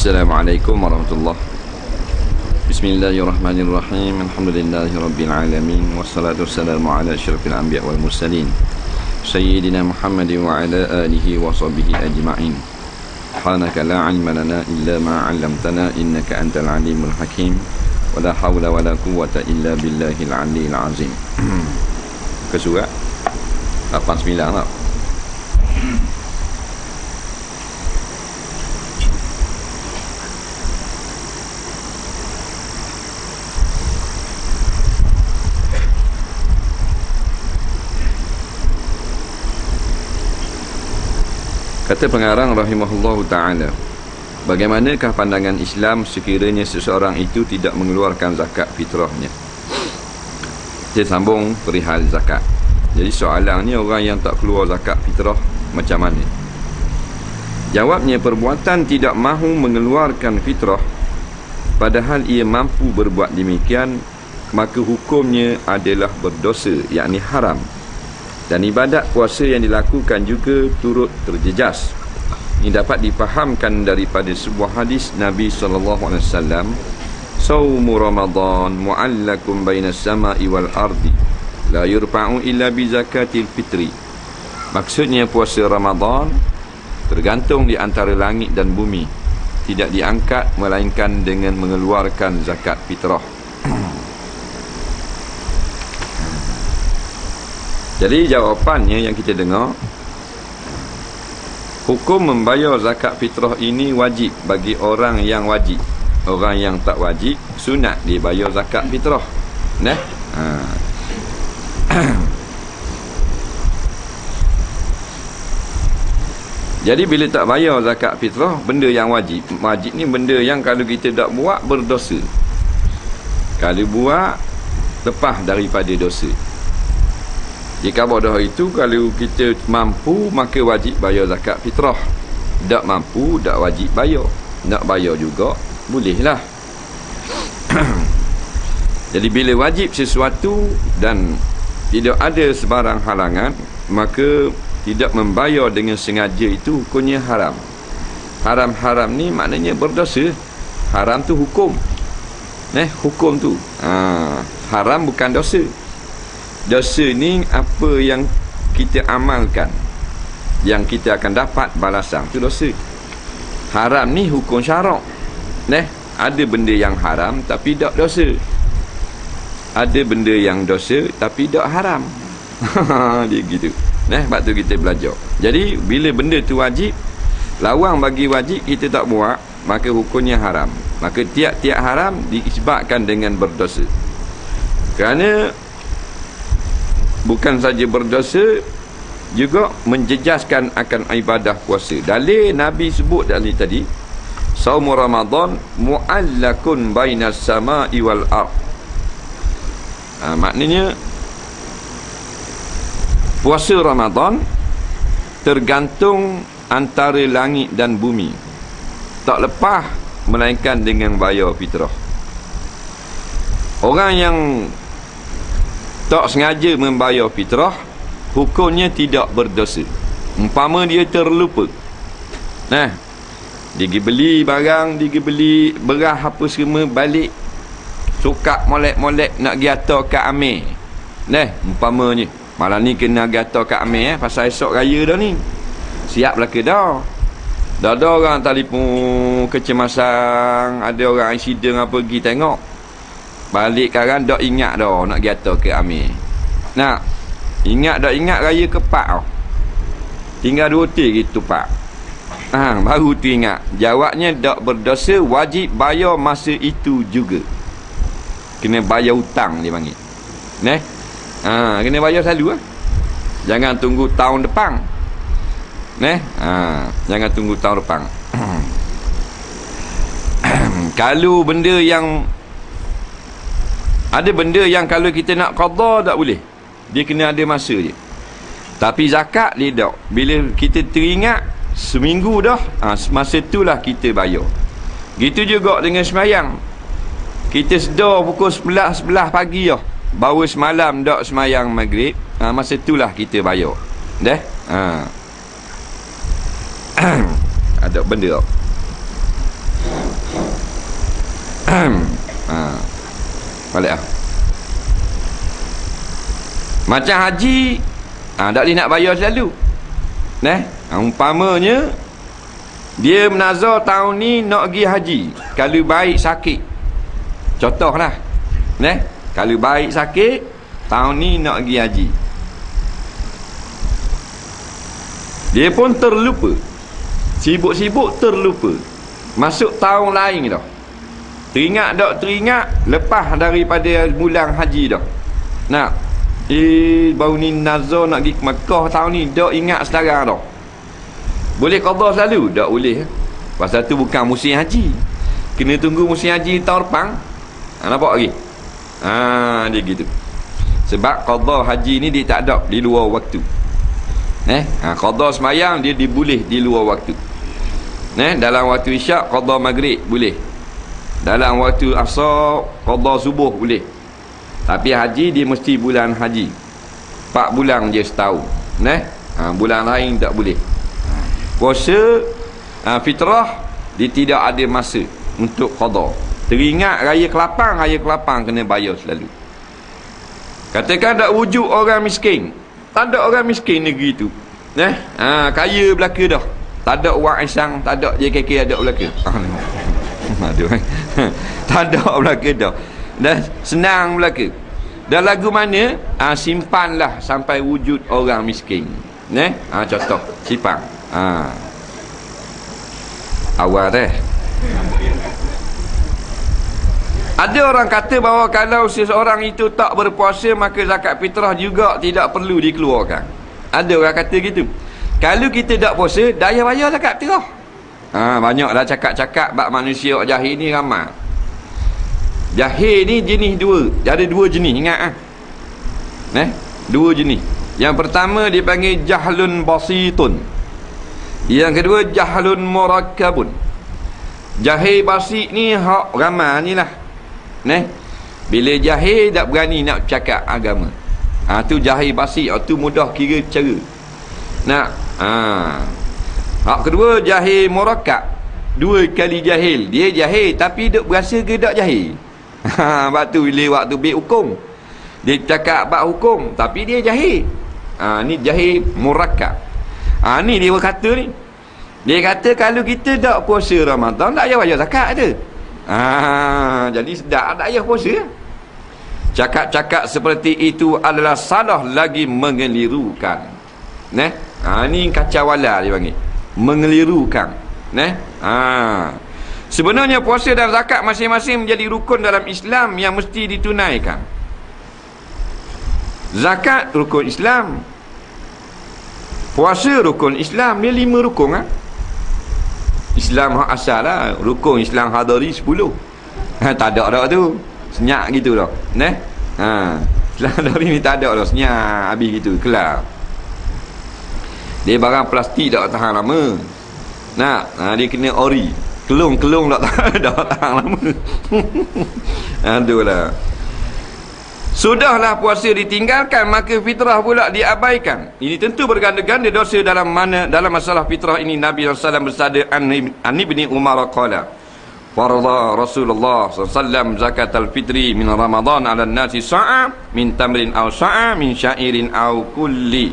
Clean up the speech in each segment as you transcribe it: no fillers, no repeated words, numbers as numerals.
Assalamualaikum warahmatullahi. Bismillahirrahmanirrahim. Alhamdulillahirabbil alamin wassalatu wassalamu ala asyrafil anbiya wal mursalin sayyidina Muhammadin wa ala alihi wa sahbihi ajma'in. Subhanaka la 'ilma lana illa ma 'allamtana innaka antal alimul hakim. Wa la haula wa la quwwata illa billahil 'aliyyil 'azim. Ke surat 89 tak? Kata pengarang rahimahullahu ta'ala, bagaimanakah pandangan Islam sekiranya seseorang itu tidak mengeluarkan zakat fitrahnya? Dia sambung perihal zakat. Jadi soalannya, orang yang tak keluar zakat fitrah macam mana? Jawabnya, perbuatan tidak mahu mengeluarkan fitrah padahal ia mampu berbuat demikian, maka hukumnya adalah berdosa, yakni haram. Dan ibadat puasa yang dilakukan juga turut terjejas. Ini dapat difahamkan daripada sebuah hadis Nabi SAW. Saumu Ramadan mu'allakum bainas sama'i wal ardi la yurfa'u illa bi zakatil fitri. Maksudnya puasa Ramadan tergantung di antara langit dan bumi, tidak diangkat melainkan dengan mengeluarkan zakat fitrah. Jadi jawapannya yang kita dengar, hukum membayar zakat fitrah ini wajib bagi orang yang wajib. Orang yang tak wajib, sunat dia bayar zakat fitrah. Nah, jadi bila tak bayar zakat fitrah, benda yang wajib. Wajib ni benda yang kalau kita tak buat berdosa. Kalau buat, lepas daripada dosa. Jika bodoh itu, kalau kita mampu, maka wajib bayar zakat fitrah. Tak mampu, tak wajib bayar. Nak bayar juga, bolehlah. Jadi bila wajib sesuatu dan tidak ada sebarang halangan, maka tidak membayar dengan sengaja itu hukumnya haram. Haram-haram ni maknanya berdosa. Haram tu hukum. Hukum tu. Haram bukan dosa. Dosa ni apa yang kita amalkan, yang kita akan dapat balasan, tu dosa. Haram ni hukum syarak. Ada benda yang haram tapi tak dosa. Ada benda yang dosa tapi tak haram. Dia gitu. Sebab tu kita belajar. Jadi bila benda tu wajib, lawang bagi wajib kita tak buat, maka hukumnya haram. Maka tiap-tiap haram disebabkan dengan berdosa. Kerana bukan saja berdosa, juga menjejaskan akan ibadah puasa. Dalil Nabi sebut dalil tadi, Saumu Ramadan mu'allakun bainas sama'i wal ard. Maknanya puasa Ramadan tergantung antara langit dan bumi, tak lepas melainkan dengan bayar fitrah. Orang yang tak sengaja membayar fitrah, hukumnya tidak berdosa. Umpama dia terlupa, dia pergi beli barang, dia pergi beli beras apa semua, balik sukak molek-molek nak pergi atar kat Amir. Umpamanya malam ni kena pergi atar kat Amir, pasal esok raya dah ni. Siap lah ke dah? Dah ada orang telefon kecemasan, ada orang insiden apa, pergi tengok. Balik sekarang dak ingat dah nak pergi atar ke Amir. Nak ingat dak ingat raya kepak tau. Tinggal 2 hotel gitu pak. Baru tu ingat. Jawabnya dak berdosa, wajib bayar masa itu juga. Kena bayar hutang dia panggil. Kena bayar selalu lah. Jangan tunggu tahun depan. Jangan tunggu tahun depan. Kalau benda yang ada benda yang kalau kita nak qada tak boleh. Dia kena ada masa je. Tapi zakat dia tak. Bila kita teringat seminggu dah, masa itulah kita bayar. Gitu juga dengan sembahyang. Kita sedar pukul 11 pagi dah. Baru semalam tak sembahyang maghrib, masa itulah kita bayar. Dah? Ada benda tak? Balik lah. Macam haji, tak boleh nak bayar selalu. Umpamanya dia menazar tahun ni nak pergi haji. Kalau baik sakit, contohlah, kalau baik sakit tahun ni nak pergi haji, dia pun terlupa, sibuk-sibuk terlupa, masuk tahun lain dah. Teringat tak teringat lepas daripada bulan haji dah. Baru ni nazar nak pergi ke Mekah tahun ni, tak ingat sekarang dah. Boleh qada selalu? Tak boleh. Pasal tu bukan musim haji. Kena tunggu musim haji tahun depan. Nampak lagi? Dia gitu. Sebab qada haji ni dia tak ada di luar waktu. Qada semayang dia diboleh di luar waktu. Dalam waktu isyak qada maghrib boleh. Dalam waktu asar qada subuh boleh. Tapi haji dia mesti bulan haji. 4 bulan je setahun. Bulan lain tak boleh. Puasa fitrah dia tidak ada masa untuk qada. Teringat raya kelapang kena bayar selalu. Katakan tak wujud orang miskin. Tak ada orang miskin negeri tu. Kaya belaka dah. Tak ada wang isang, tak ada JKK ada belaka. Aduh. Tak ada belaka dah. Dah senang belaka. Dan lagu mana? Simpanlah sampai wujud orang miskin. Contoh simpan. Awal Ada orang kata bahawa kalau seseorang itu tak berpuasa, maka zakat fitrah juga tidak perlu dikeluarkan. Ada orang kata gitu. Kalau kita tak puasa, dah bayar zakat fitrah. Banyaklah cakap-cakap bab manusia jahil ni ramai. Jahil ni jenis dua. Ada 2 jenis, ingat 2 jenis. Yang pertama dipanggil jahlun basitun. Yang kedua jahlun murakkabun. Jahil basit ni hak ramai ni lah. Bila jahil tak berani nak cakap agama. Tu jahil basit, tu mudah kira cara. Hak kedua jahil murakkab. 2 kali jahil. Dia jahil tapi duk berasa ke tak jahil. Sebab tu bila waktu ambil hukum, dia cakap bab hukum tapi dia jahil. Ni jahil murakkab. Ni dia berkata ni. Dia kata kalau kita tak puasa Ramadan, tak payah bayar zakat ada. Jadi sedap tak payah puasa. Cakap-cakap seperti itu adalah salah lagi mengelirukan. Ni kacawala dia panggil. Mengelirukan. Sebenarnya puasa dan zakat masing-masing menjadi rukun dalam Islam yang mesti ditunaikan. Zakat rukun Islam, puasa rukun Islam. Dia 5 rukun Islam hak asal lah. Rukun Islam hadari 10. Tak ada dah tu. Senyap gitu dah. Islam hadari ni tak ada dah. Senyap habis gitu, kelar. Dia barang plastik tak tahan lama. Dia kena ori. Kelung tak tahan lama. Aduh lah. Sudahlah puasa ditinggalkan, maka fitrah pula diabaikan. Ini tentu berganda-ganda dosa dalam masalah fitrah ini. Nabi SAW bersabda, an ibni Umar qala farada Rasulullah SAW zakat al-fitri min Ramadan ala nasi sa'a min tamrin aw sa'a min syairin aw kulli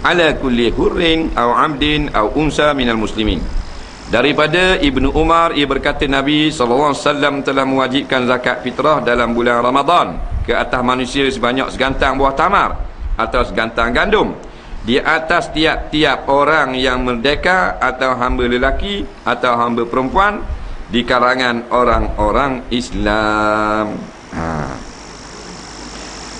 ala kulli hurrin aw abdin aw unsa minal muslimin. Daripada Ibnu Umar, ia berkata Nabi SAW telah mewajibkan zakat fitrah dalam bulan Ramadan ke atas manusia sebanyak segantang buah tamar atau segantang gandum, di atas tiap-tiap orang yang merdeka atau hamba lelaki atau hamba perempuan di kalangan orang-orang Islam.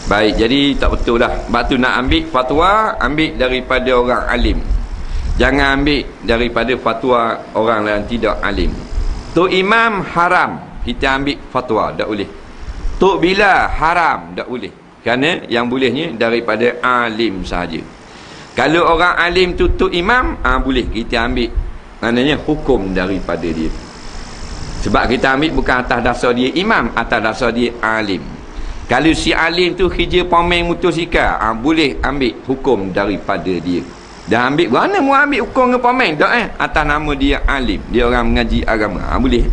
Baik, jadi tak betul dah. Sebab tu nak ambil fatwa, ambil daripada orang alim. Jangan ambil daripada fatwa orang yang tidak alim. Tok Imam haram, kita ambil fatwa, tak boleh. Tok Bilal haram, tak boleh. Kerana yang bolehnya daripada alim sahaja. Kalau orang alim tu Tok Imam, boleh kita ambil. Maknanya hukum daripada dia. Sebab kita ambil bukan atas dasar dia imam, atas dasar dia alim. Kalau si alim tu kerja pemain motosikal, boleh ambil hukum daripada dia. Dah ambil, mana mau ambil hukum dengan pemain? Tak atas nama dia alim, dia orang mengaji agama. Boleh.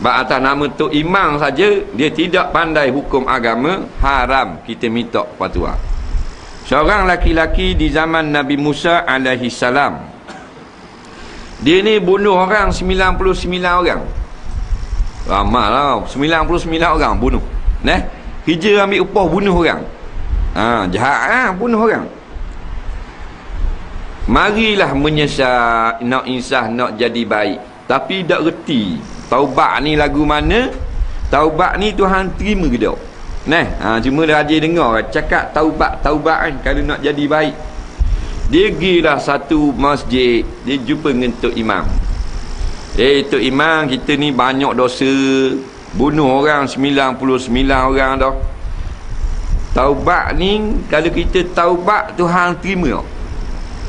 Sebab atas nama Tok Imam saja, dia tidak pandai hukum agama, haram kita minta fatwa. Seorang laki-laki di zaman Nabi Musa alaihi salam, dia ni bunuh orang 99 orang. Ramai lah, 99 orang bunuh. Kerja ambil upah bunuh orang. Jahat bunuh orang. Marilah menyesal, nak insaf, nak jadi baik. Tapi tak reti taubat ni lagu mana, taubat ni Tuhan terima ke tak? Cuma dah ajar dengar cakap taubat kan, kalau nak jadi baik. Dia pergilah satu masjid, dia jumpa dengan Tok Imam. Tok Imam, kita ni banyak dosa, bunuh orang 99 orang dah. Taubat ni, kalau kita taubat Tuhan terima tak?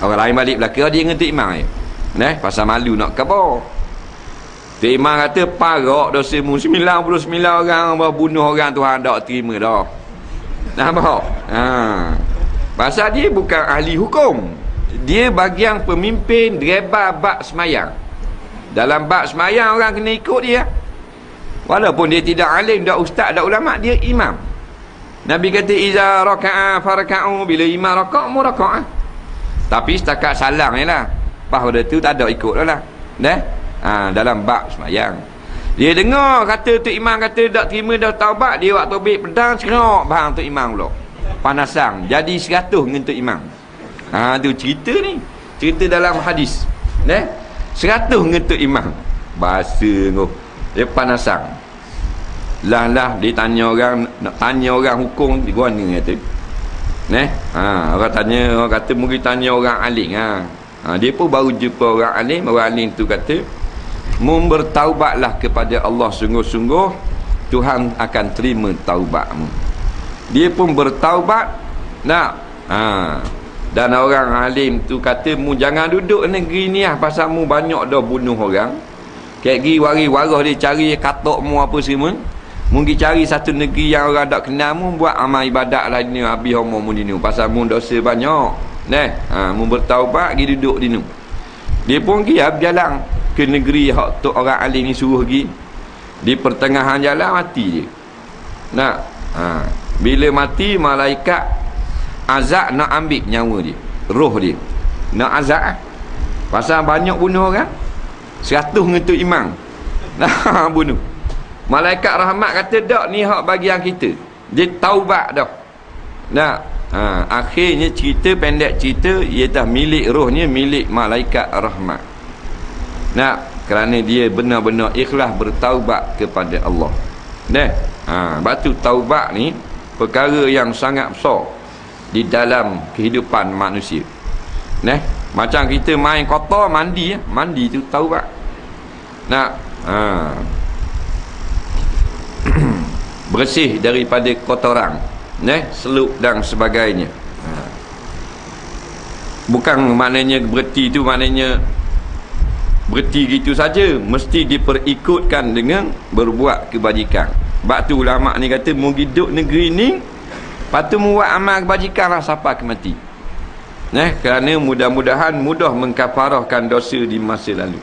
Orang lain balik belakang dia dengan Tok Imam pasal malu nak khabar. Tok Imam kata, parak dosamu 99 orang bunuh orang, Tuhan tak terima dah. Nampak? Pasal dia bukan ahli hukum, dia bagian pemimpin dreba bab semayang. Dalam bab semayang orang kena ikut dia. Walaupun dia tidak alim, tak ustaz, tak ulama, dia imam. Nabi kata iza raka'a faraka'u, bila imam raka' mu raka'. Tapi setakat salang je lah, pada tu tak ada ikut lah. Dalam bab semayang dia dengar kata Tok Imam kata tak terima dah taubat, dia waktu tobik pedang serak bang Tok Imam pula panasang, jadi 100 dengan Tok Imam. Tu cerita ni, cerita dalam hadis 100 dengan Tok Imam. Bahasa ngoh, dia panasang lah dia tanya orang, nak tanya orang hukum di mana kata orang tanya, orang kata mungkin tanya orang alim. Dia pun baru jumpa orang alim tu kata, bertaubatlah kepada Allah sungguh-sungguh, Tuhan akan terima taubatmu. Dia pun bertaubat. Dan orang alim tu kata, mu jangan duduk negeri ni pasal mu banyak dah bunuh orang. Kayak pergi waris-waris dia cari katok mu apa semua. Mungkin cari satu negeri yang orang tak kenal mu, buat amal ibadat lah ni, habis homo mu di ni pasal mu dosa banyak. Mu bertaubat pergi duduk di ni. Dia pun pergi berjalan ke negeri hak tu orang alim ni suruh pergi. Di pertengahan jalan mati dia. Bila mati, malaikat azab nak ambil nyawa dia, roh dia nak azab pasal banyak bunuh orang 100 ngetuk imam bunuh. Malaikat rahmat kata tak, ni hak bagian kita, dia taubat dah. Akhirnya cerita pendek cerita, ia dah milik rohnya milik malaikat rahmat. Kerana dia benar-benar ikhlas bertaubat kepada Allah. Batu taubat ni perkara yang sangat besar di dalam kehidupan manusia. Macam kita main kotor, mandi tu taubat. Bersih daripada kotoran, seluk dan sebagainya. Bukan maknanya berhenti tu maknanya berhenti gitu saja, mesti diperikutkan dengan berbuat kebajikan. Sebab tu ulama ni kata, mu hidup negeri ni patut mu buat amal kebajikan lah sampai ke mati. Kerana mudah-mudahan mudah mengkafarahkan dosa di masa lalu.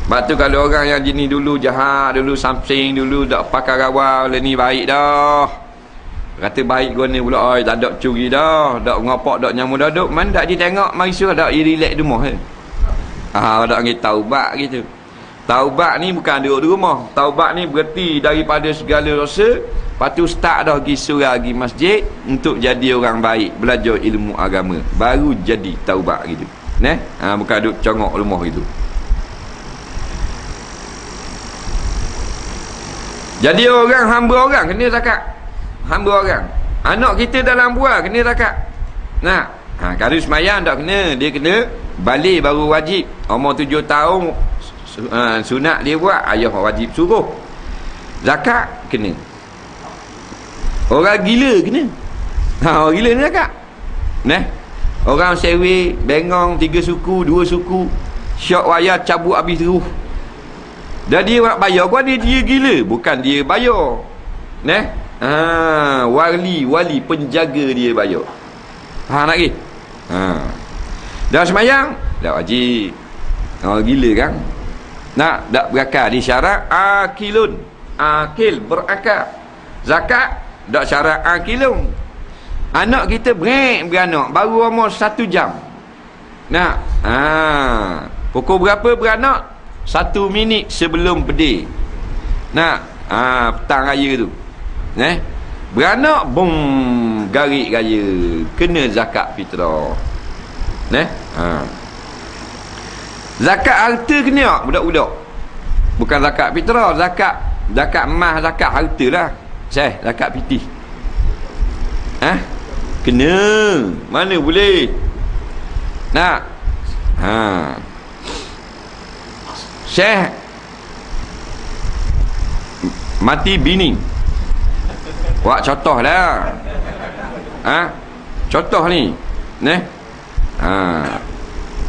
Sebab tu kalau orang yang jenis dulu jahat, dulu samping, dulu tak pakai rawal, ni baik dah, kata baik gua ni pula, tak ada curi dah, tak ngopak, tak nyamu dah duk, mana tak dia tengok mari suruh tak dia relax di rumah tak panggil taubat gitu. Taubat ni bukan duduk di rumah. Taubat ni berhenti daripada segala dosa, lepas tu start dah pergi surau, pergi masjid untuk jadi orang baik, belajar ilmu agama, baru jadi taubat gitu. Bukan duduk congok rumah gitu. Jadi orang hamba orang kena zakat. hamba orang. Anak kita dalam buah kena zakat. Nah, kalau semayang tak kena, dia kena balik baru wajib. Umur 7 tahun sunat dia buat, ayah wajib suruh. Zakat kena. Orang gila kena. Orang gila ni zakat. Nah, orang sewe, bengong 3 suku, 2 suku, syok wayar cabut habis terus. Dan dia nak bayar pun dia gila, bukan dia bayar. Nah, wali penjaga dia bayar. Faham lagi? Dah semayang dah wajib. Gila kan? Nak dak berakal ni syarat akilun. Akil berakal. Zakat dak syarat akilun. Anak kita beranak baru umur 1 jam. Nak pukul berapa beranak? 1 minit sebelum pedih. Nak petang raya tu. Beranak garik raya, kena zakat fitrah. Zakat harta kena tak budak-budak? Bukan zakat fitrah, zakat emas, zakat harta lah. Zakat fitih. Kena. Mana boleh? Nak Syekh mati bini. Buat contoh lah. Contoh ni.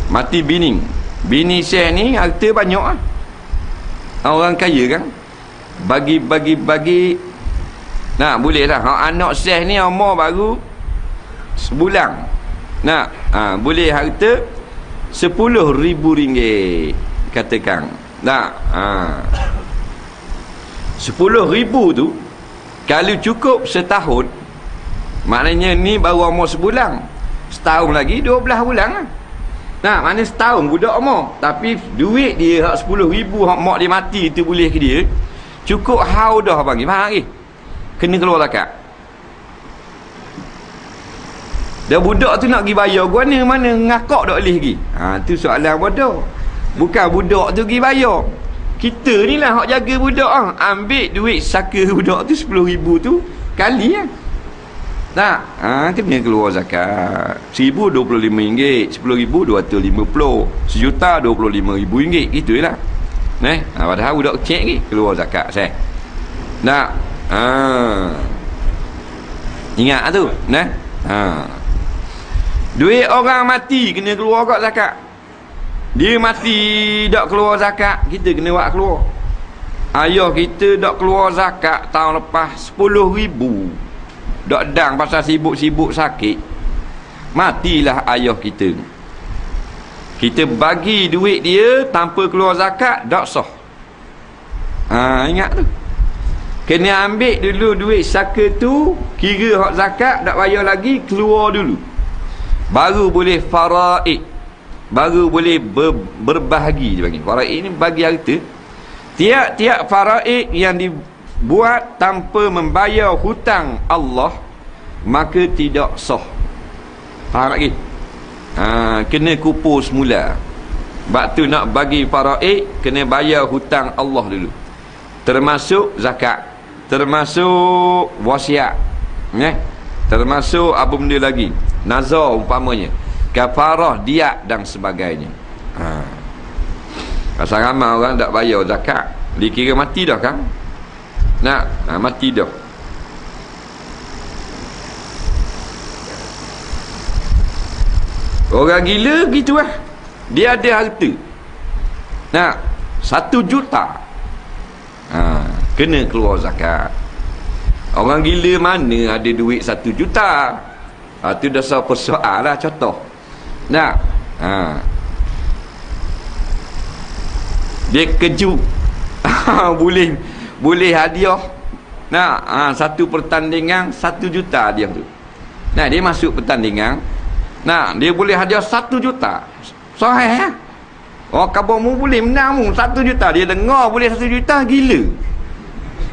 Mati bini. Bini Syekh ni harta banyak lah. Orang kaya kan. Bagi. Nah, boleh lah. Anak Syekh ni umur baru sebulan. Nah, boleh harta RM10,000 katakan. Nah, RM10,000 tu kalau cukup setahun, maknanya ni baru umur sebulan. Setahun lagi 12 bulan lah. Nah, maknanya setahun budak umur. Tapi duit dia RM10,000 hak mak dia mati tu boleh ke dia. Cukup hau dah bagi. Faham lagi? Kena keluar zakat. Dan budak tu nak pergi bayar mana ngakak tak boleh lagi. Tu soalan bodoh. Bukan budak tu pergi bayar. Kita ni lah hak jaga budak. Ambil duit saka budak tu RM10,000 tu kali lah. Tak? Kena keluar zakat. RM1,025, RM10,250, sejuta RM25,000. Itulah. Padahal budak kecil lagi keluar zakat. Tak? Ingat tu. Duit orang mati kena keluar kat zakat. Dia mati tak keluar zakat, kita kena buat keluar. Ayah kita tak keluar zakat tahun lepas RM10,000. Tak dang pasal sibuk-sibuk sakit. Matilah ayah kita. Kita bagi duit dia tanpa keluar zakat, tak sah. Ingat tu. Kena ambil dulu duit saka tu, kira hak zakat tak bayar lagi, keluar dulu. Baru boleh faraid. Baru boleh berbahagi dia panggil. Faraid ni bagi harta. Tiap-tiap faraid yang dibuat tanpa membayar hutang Allah, maka tidak sah. Faham lagi? Kena kupur semula. Sebab tu nak bagi faraid, kena bayar hutang Allah dulu. Termasuk zakat, termasuk wasiat, termasuk apa benda lagi, nazar umpamanya, kafarah, diat dan sebagainya. Pasal ramai orang tak bayar zakat, dikira mati dah kan. Mati dah. Orang gila gitu lah. Dia ada harta 1 juta, kena keluar zakat. Orang gila mana ada duit 1 juta? Tu dah soal lah contoh. Dia kejut. boleh hadiah. Satu pertandingan 1 juta dia tu. Dia masuk pertandingan. Dia boleh hadiah 1 juta. Sahih lah. Kabarmu boleh menang mu 1 juta. Dia dengar boleh 1 juta, gila.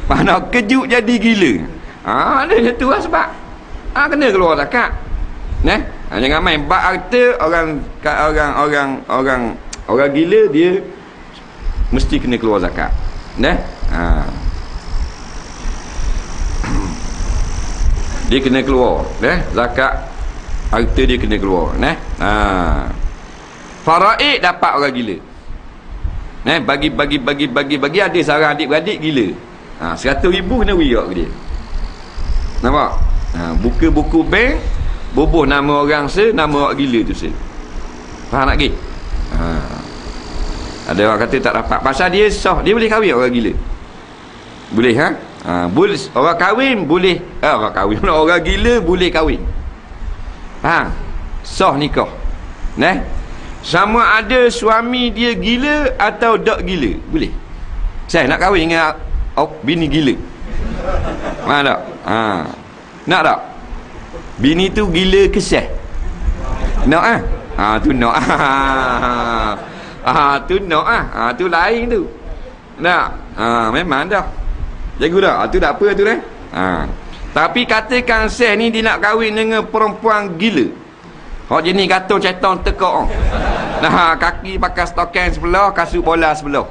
Mana kejut jadi gila. Dia tu lah sebab kena keluar zakat. Jangan main bak harta orang gila, dia mesti kena keluar zakat. dia kena keluar, zakat harta dia kena keluar, faraid dapat orang gila, bagi ada seorang adik-beradik gila, 100,000 kena wirak ke dia, nampak? Buka buku bank, bubuh nama orang nama orang gila tu faham tak ke? Ada orang kata tak dapat pasal dia sah, dia boleh kahwin orang gila, boleh boleh orang kahwin, boleh orang kahwin orang gila boleh kahwin, faham? Sah nikah, sama ada suami dia gila atau tak gila, boleh. Saya nak kahwin dengan bini gila, faham tak? Nak tak? Bini tu gila kesah, nak tu nak tu nak tu lain tu, nak memang dah jago dah, tu tak apa tu tapi katakan seh ni dia nak kahwin dengan perempuan gila, hak jenis gatung ceton tekak, kaki pakai stokan sebelah, kasut bola sebelah,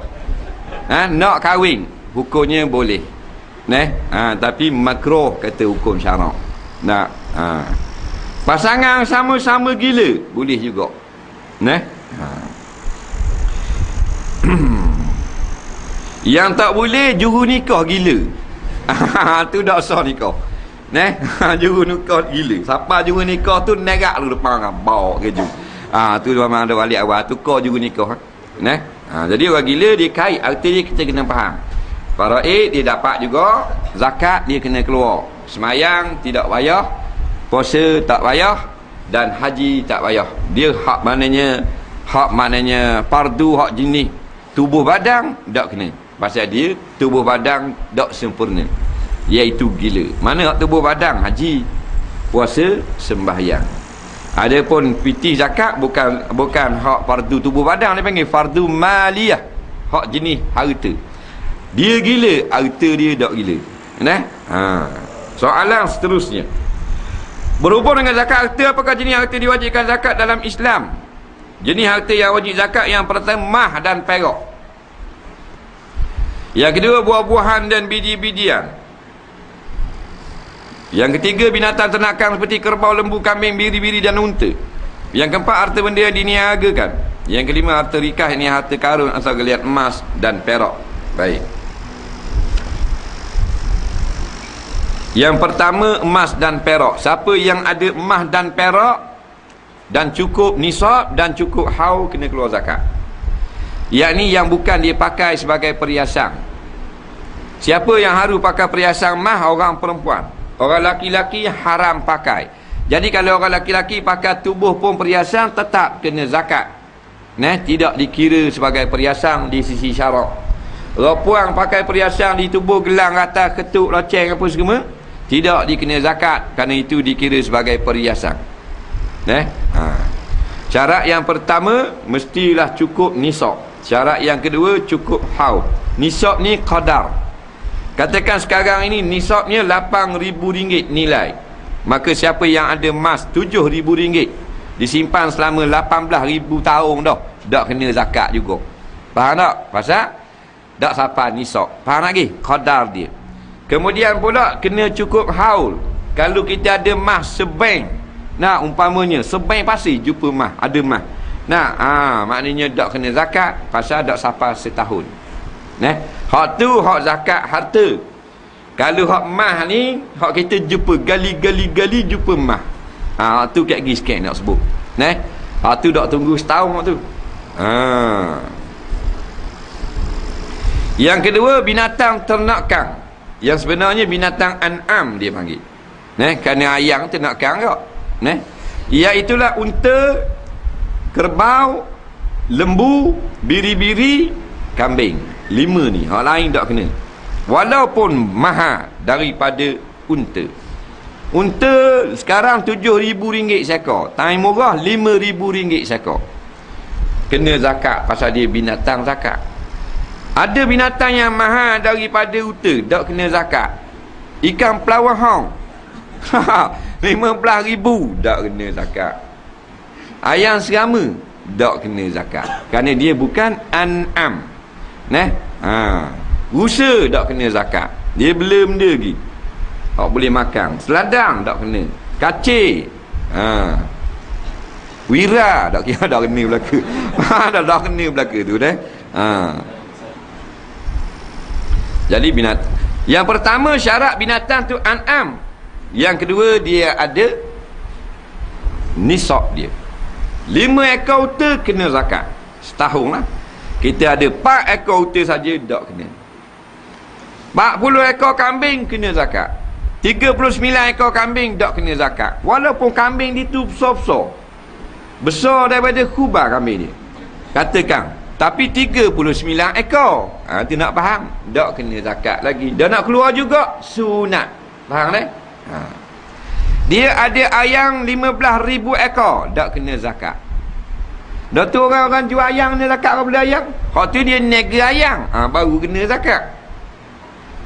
nak kahwin, hukumnya boleh, tapi makruh kata hukum syarak. Nak pasangan sama-sama gila boleh juga, yang tak boleh juru nikah gila, tu tak sah nikah, juru nikah gila, siapa juru nikah tu nerak lu depan bawa keju, tu memang ada balik awal tu kau juru nikah, jadi orang gila dia kait, arti dia kita kena faham. Faraid dia dapat juga, zakat dia kena keluar, semayang tidak payah, puasa tak payah, dan haji tak payah. Dia hak maknanya fardu, hak jenis tubuh badan tak kena, pasal dia tubuh badan tak sempurna, iaitu gila. Mana hak tubuh badan? Haji, puasa, sembahyang. Adapun fitih zakat bukan hak fardu tubuh badan, dia panggil fardu maliyah, hak jenis harta. Dia gila, harta dia tak gila. Soalan seterusnya, berhubung dengan zakat harta, apakah jenis harta diwajibkan zakat dalam Islam? Jenis harta yang wajib zakat yang pertama mah dan perak, yang kedua buah-buahan dan biji-bijian, yang ketiga binatang ternakan seperti kerbau, lembu, kambing, biri-biri dan unta, yang keempat harta benda yang diniagakan, yang kelima harta rikah, ini harta karun asal geliat emas dan perak. Baik, yang pertama emas dan perak. Siapa yang ada emas dan perak dan cukup nisab dan cukup haul, kena keluar zakat. Yakni yang bukan dia pakai sebagai perhiasan. Siapa yang harus pakai perhiasan emas? Orang perempuan. Orang laki-laki haram pakai. Jadi kalau orang laki-laki pakai tubuh pun perhiasan, tetap kena zakat. Tidak dikira sebagai perhiasan di sisi syarak. Orang puang pakai perhiasan di tubuh, gelang, rata, ketuk, loceng apa semua, tidak dikena zakat, kerana itu dikira sebagai perhiasan. Syarat yang pertama mestilah cukup nisab. Syarat yang kedua cukup haul. Nisab ni qadar. Katakan sekarang ini nisabnya RM8,000 nilai, maka siapa yang ada emas RM7,000 disimpan selama 18,000 tahun dah, tak kena zakat juga. Faham tak? Pasal tak sampai nisab. Faham lagi? Qadar dia. Kemudian pula kena cukup haul. Kalau kita ada emas sebank, umpamanya sebank pasir jumpa emas, ada emas, maknanya tak kena zakat, pasal tak sampai setahun. Hak tu hak zakat harta. Kalau hak emas ni, hak kita jumpa gali jumpa emas, hak tu kat gis sikit nak sebut. Hak tu tak tunggu setahun hak tu. Yang kedua binatang ternakan, yang sebenarnya binatang an'am dia panggil, kerana ayam ternakan kak, iaitulah unta, kerbau, lembu, biri-biri, kambing. 5 ni, hak lain tak kena, walaupun mahal daripada unta. Unta sekarang RM7,000 seekor, time murah RM5,000 seekor, kena zakat pasal dia binatang zakat. Ada binatang yang mahal daripada unta, tak kena zakat. Ikan pelawahong RM15,000, tak kena zakat. Ayam serama, tak kena zakat, kerana dia bukan an'am. Rusa tak kena zakat, dia belum benda lagi. Hak boleh makan. Seladang tak kena. Kacir. Wira tak kira dah kena belaka. dah kena belaka tu dah. Jadi binatang. Yang pertama syarat binatang tu an'am. Yang kedua dia ada nisab dia. 5 ekor unta kena zakat. Setahun lah. Kita ada 4 ekor unta saja tak kena. 40 ekor kambing kena zakat. 39 ekor kambing tak kena zakat. Walaupun kambing itu besar-besar. Besar daripada kubah kambing dia. Katakan. Tapi 39 ekor. Tu nak faham. Tak kena zakat lagi. Dah nak keluar juga sunat. Faham tak? Dia ada ayam 15,000 ekor. Tak kena zakat. Dah tu orang jual ayam ni zakat apa beli ayam? Hak tu dia nega ayam. Baru kena zakat.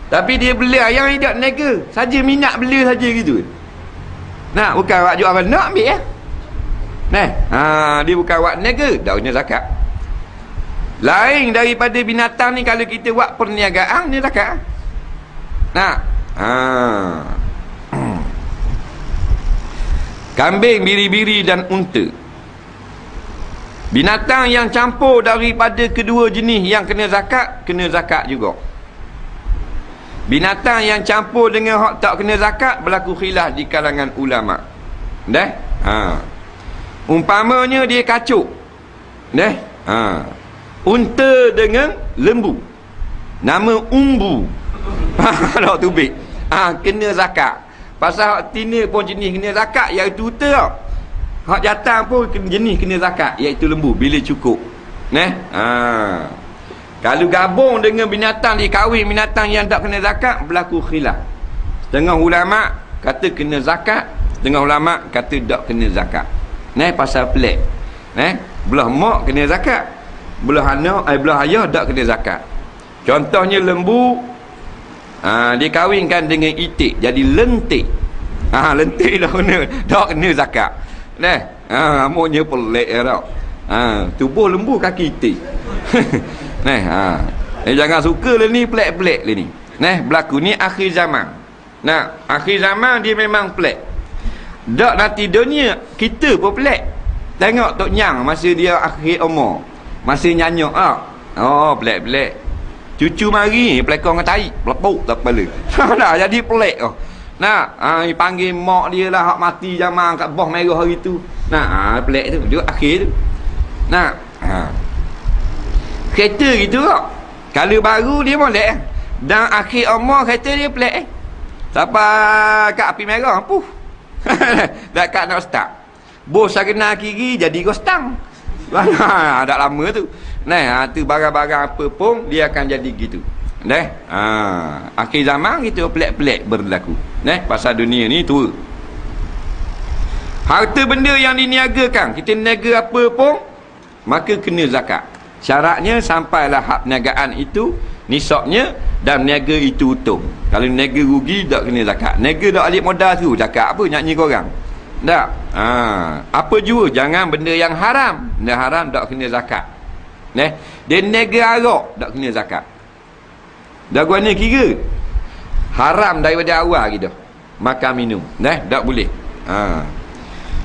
Tapi dia beli ayam ni tak nega. Saja minat beli saja gitu. Nah, bukan awak jual apa nak ambil ya. Nah, dia bukan awak nega. Tak kena zakat. Lain daripada binatang ni, kalau kita buat perniagaan ni zakat. Nah. Kambing, biri-biri dan unta. Binatang yang campur daripada kedua jenis yang kena zakat juga. Binatang yang campur dengan hak tak kena zakat berlaku khilaf di kalangan ulama. Dah? Umpamanya dia kacuk. Dah? Unta dengan lembu. Nama umbu. Tak tubik. Kena zakat. Pasal hak tina pun jenis kena zakat, iaitu unta tau. Hak jantan pun jenis kena zakat, iaitu lembu bila cukup. Kalau gabung dengan binatang dikahwin binatang yang tak kena zakat, berlaku khilaf. Setengah ulama kata kena zakat, setengah ulama kata tak kena zakat. Pasal pelik. Belah mak kena zakat, belah anak, belah ayah tak kena zakat. Contohnya lembu, dikahwinkan dengan itik jadi lentik. Lentik dah kena zakat. Amoknya pelik tau. Tubuh lembu, kaki itik. Jangan suka lah ni, pelik-pelik lah ni. Berlaku ni akhir zaman. Akhir zaman dia memang pelik. Tak nanti dunia kita pun pelik. Tengok Tok Nyang masa dia akhir umur, masa nyanyak pelik-pelik. Cucu mari pelekor dengan tahi, pelepuk tak kepala. Dah jadi pelik oh. Panggil mak dia lah, hak mati zaman kat bawah merah hari tu. Pelik tu dia akhir tu. Kereta gitu kok. Kalau baru dia molek. Dan akhir umur kereta dia pelik. Sampai kat api merah, puh. Dak kat nak start. Bos kena kiri jadi gostang. Dah lama tu. Tu barang-barang apa pun dia akan jadi gitu. Akhir zaman gitu pelik-pelik berlaku. Pasal dunia ni tua. Harta benda yang diniagakan, kita niaga apa pun, maka kena zakat. Syaratnya sampailah hak perniagaan itu nisabnya dan niaga itu untung. Kalau niaga rugi tak kena zakat. Niaga dak alik modal tu, zakat apa nyanyi korang? Tak. Apa jua, jangan benda yang haram. Benda haram tak kena zakat. Dia niaga arak tak kena zakat. Dah guna kira haram daripada awal gitu. Makan minum. Tak boleh.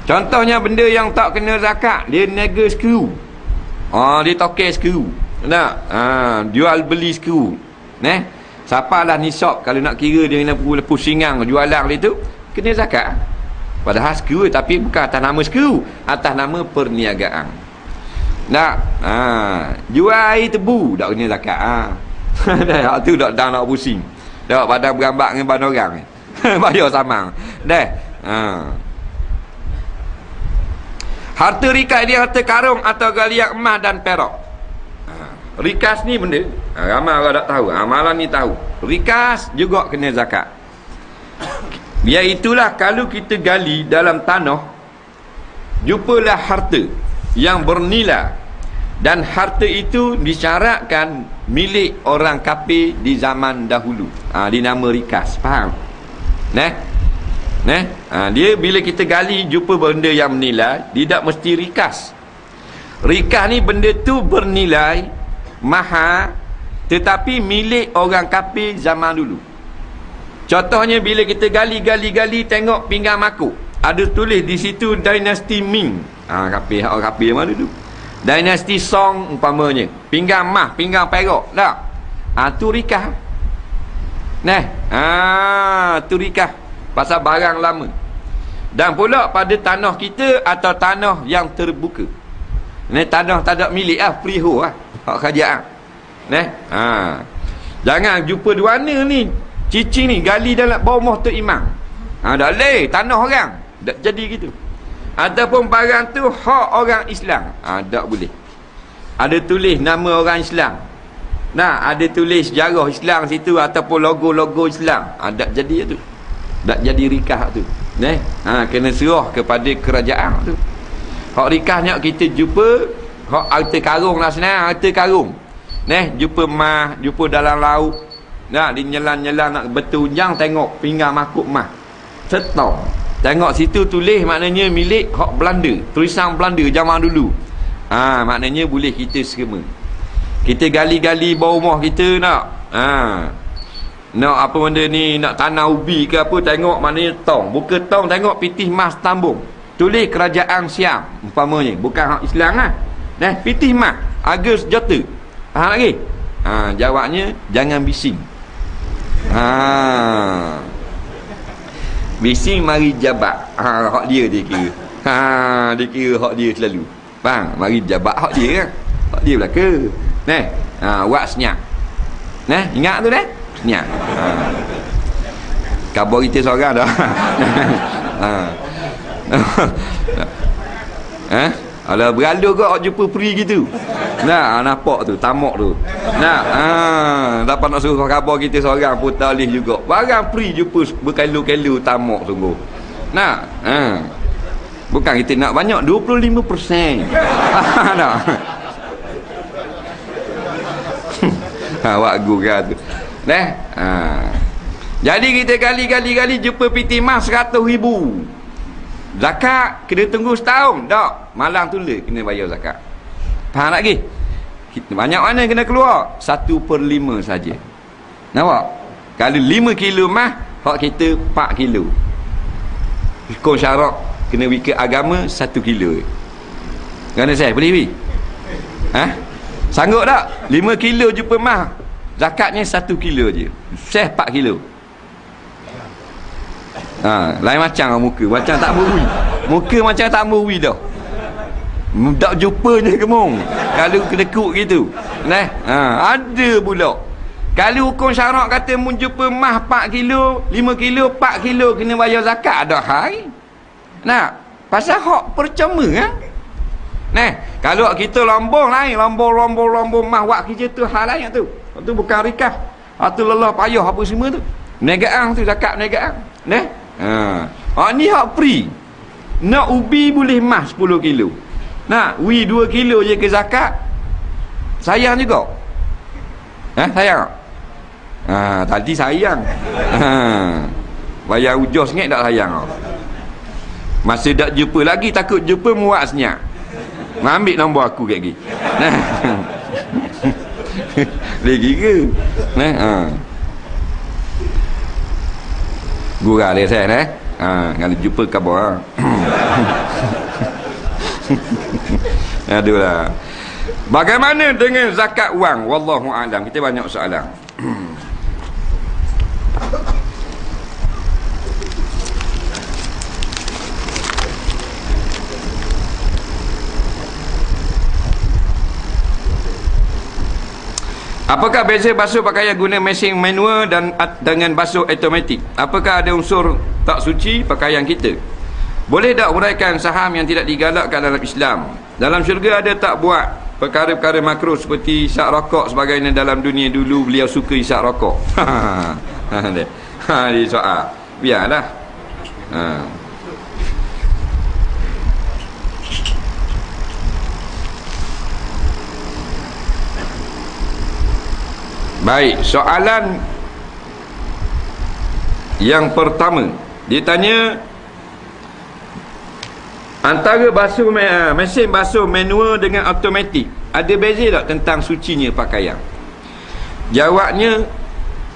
Contohnya benda yang tak kena zakat, dia niaga skru. Dia tokel skru. Jual beli skru. Siapalah nisab kalau nak kira dia kena pusingan jualan itu, kena zakat. Padahal skru tapi bukan atas nama skru, atas nama perniagaan. Jual air tebu tak kena zakat. Dah tu dak nak pusing. Dak padang berambak dengan ban orang. Bayar samang. Harta rikas dia harta karung atau galian emas dan perak. Rikas ni benda ramai orang tak tahu. Malam ni tahu. Rikas juga kena zakat. Iaitulah kalau kita gali dalam tanah, jumpalah harta yang bernilai, dan harta itu disyaratkan milik orang kafir di zaman dahulu. Dinama rikas. Faham? Dia bila kita gali jumpa benda yang bernilai, dia tak mesti rikas. Rikas ni benda tu bernilai mahal, tetapi milik orang kafir zaman dulu. Contohnya bila kita gali tengok pinggan makuk, ada tulis di situ dinasti Ming. Kapil mana tu? Dinasti Song umpamanya. Pinggan emas, pinggan perak. Tak? Tu rikah. Tu rikah. Pasal barang lama. Dan pula pada tanah kita atau tanah yang terbuka. Ni tanah tak ada milik freehold hak kerajaan. Jangan jumpa dua warna ni. Cici ni gali dalam bawah Tok Imam. Tak boleh, tanah orang. Tak jadi gitu. Ataupun barang tu hak orang Islam. Tak boleh. Ada tulis nama orang Islam. Ada tulis sejarah Islam situ ataupun logo-logo Islam. Tak jadi tu. Tak jadi rikah tu. Kena serah kepada kerajaan tu. Hak rikahnya kita jumpa hak harta karung lah senang, harta karung. Jumpa mah, jumpa dalam laut. Dia nyelan-nyelan nak bertunjang tengok pinggan makuk mah. Setong. Tengok situ tulis maknanya milik hak Belanda, tulisan Belanda zaman dulu. Maknanya boleh kita serma. Kita gali-gali bawah rumah kita nak apa benda ni, nak tanam ubi ke apa, tengok maknanya tong. Buka tong tengok pitih mas tambung. Tulis kerajaan Siam umpamanya, bukan hak Islam lah. Pitih mas harga sejata. Faham lagi? Jawabnya jangan bising. Bising mari jabat. Hak dia kira. Dia kira hak dia selalu. Faham? Mari jabat hak dia kan. Hak dia belaka. Buat senyap. Ingat tu senyap. Khabar kita seorang dah. Alah beralur ke awak jumpa peri gitu. Nampak tu tamak tu. Dapat nak suruh khabar kita seorang pun talih juga. Barang peri jumpa berkelu-kelu tamak sungguh. Bukan kita nak banyak 25%. Awak gurau tu. Jadi kita gali jumpa piti emas 100,000. Zakat kena tunggu setahun. Tak, malang tulis kena bayar zakat. Faham lagi? Banyak mana kena keluar? 1/5 saja. Nampak? Kalau 5 kilo mah, hak kita 4 kilo. Hukum syarak kena wika agama 1 kilo. Kerana saya boleh bi? Sanggup tak? 5 kilo jumpa mah, zakatnya 1 kilo je. Saya 4 kilo. Lain macam muka. Macam tak berwi. Muka macam tak berwi dah. Tak jumpa je kemung. Kalau kedekut gitu. Ada pula. Kalau hukum syarak kata menjumpa mah 4 kilo, 5 kilo, 4 kilo kena bayar zakat. Ada hai. Pasal hak percuma kan? Kalau kita lombong lain, lombong mah wak kerja tu hal lain tu. Tu bukan rikah. Tu lelah payah apa semua tu. Negaan tu zakat negaan. Ni hak free. Nak ubi boleh mas 10 kilo. Nak wi 2 kilo je ke zakat. Sayang juga. Sayang. Tadi sayang. Bayar ujah sengit tak sayang. Masa tak jumpa lagi, takut jumpa muat senyap. Ambil nombor aku kat lagi. Lagi ke? Gurau dia saya kalau jumpa khabar. Aduhlah. Bagaimana dengan zakat wang? Wallahu a'lam. Kita banyak soalan. Apakah beza basuh pakaian guna mesin manual dan dengan basuh automatik? Apakah ada unsur tak suci pakaian kita? Boleh tak uraikan saham yang tidak digalakkan dalam Islam? Dalam syurga ada tak buat perkara-perkara makruh seperti isap rokok sebagainya? Dalam dunia dulu beliau suka isap rokok. Dia soal. Biarlah. Baik, soalan yang pertama, dia tanya antara basuh mesin basuh manual dengan automatik, ada beza tak tentang sucinya pakaian? Jawabnya,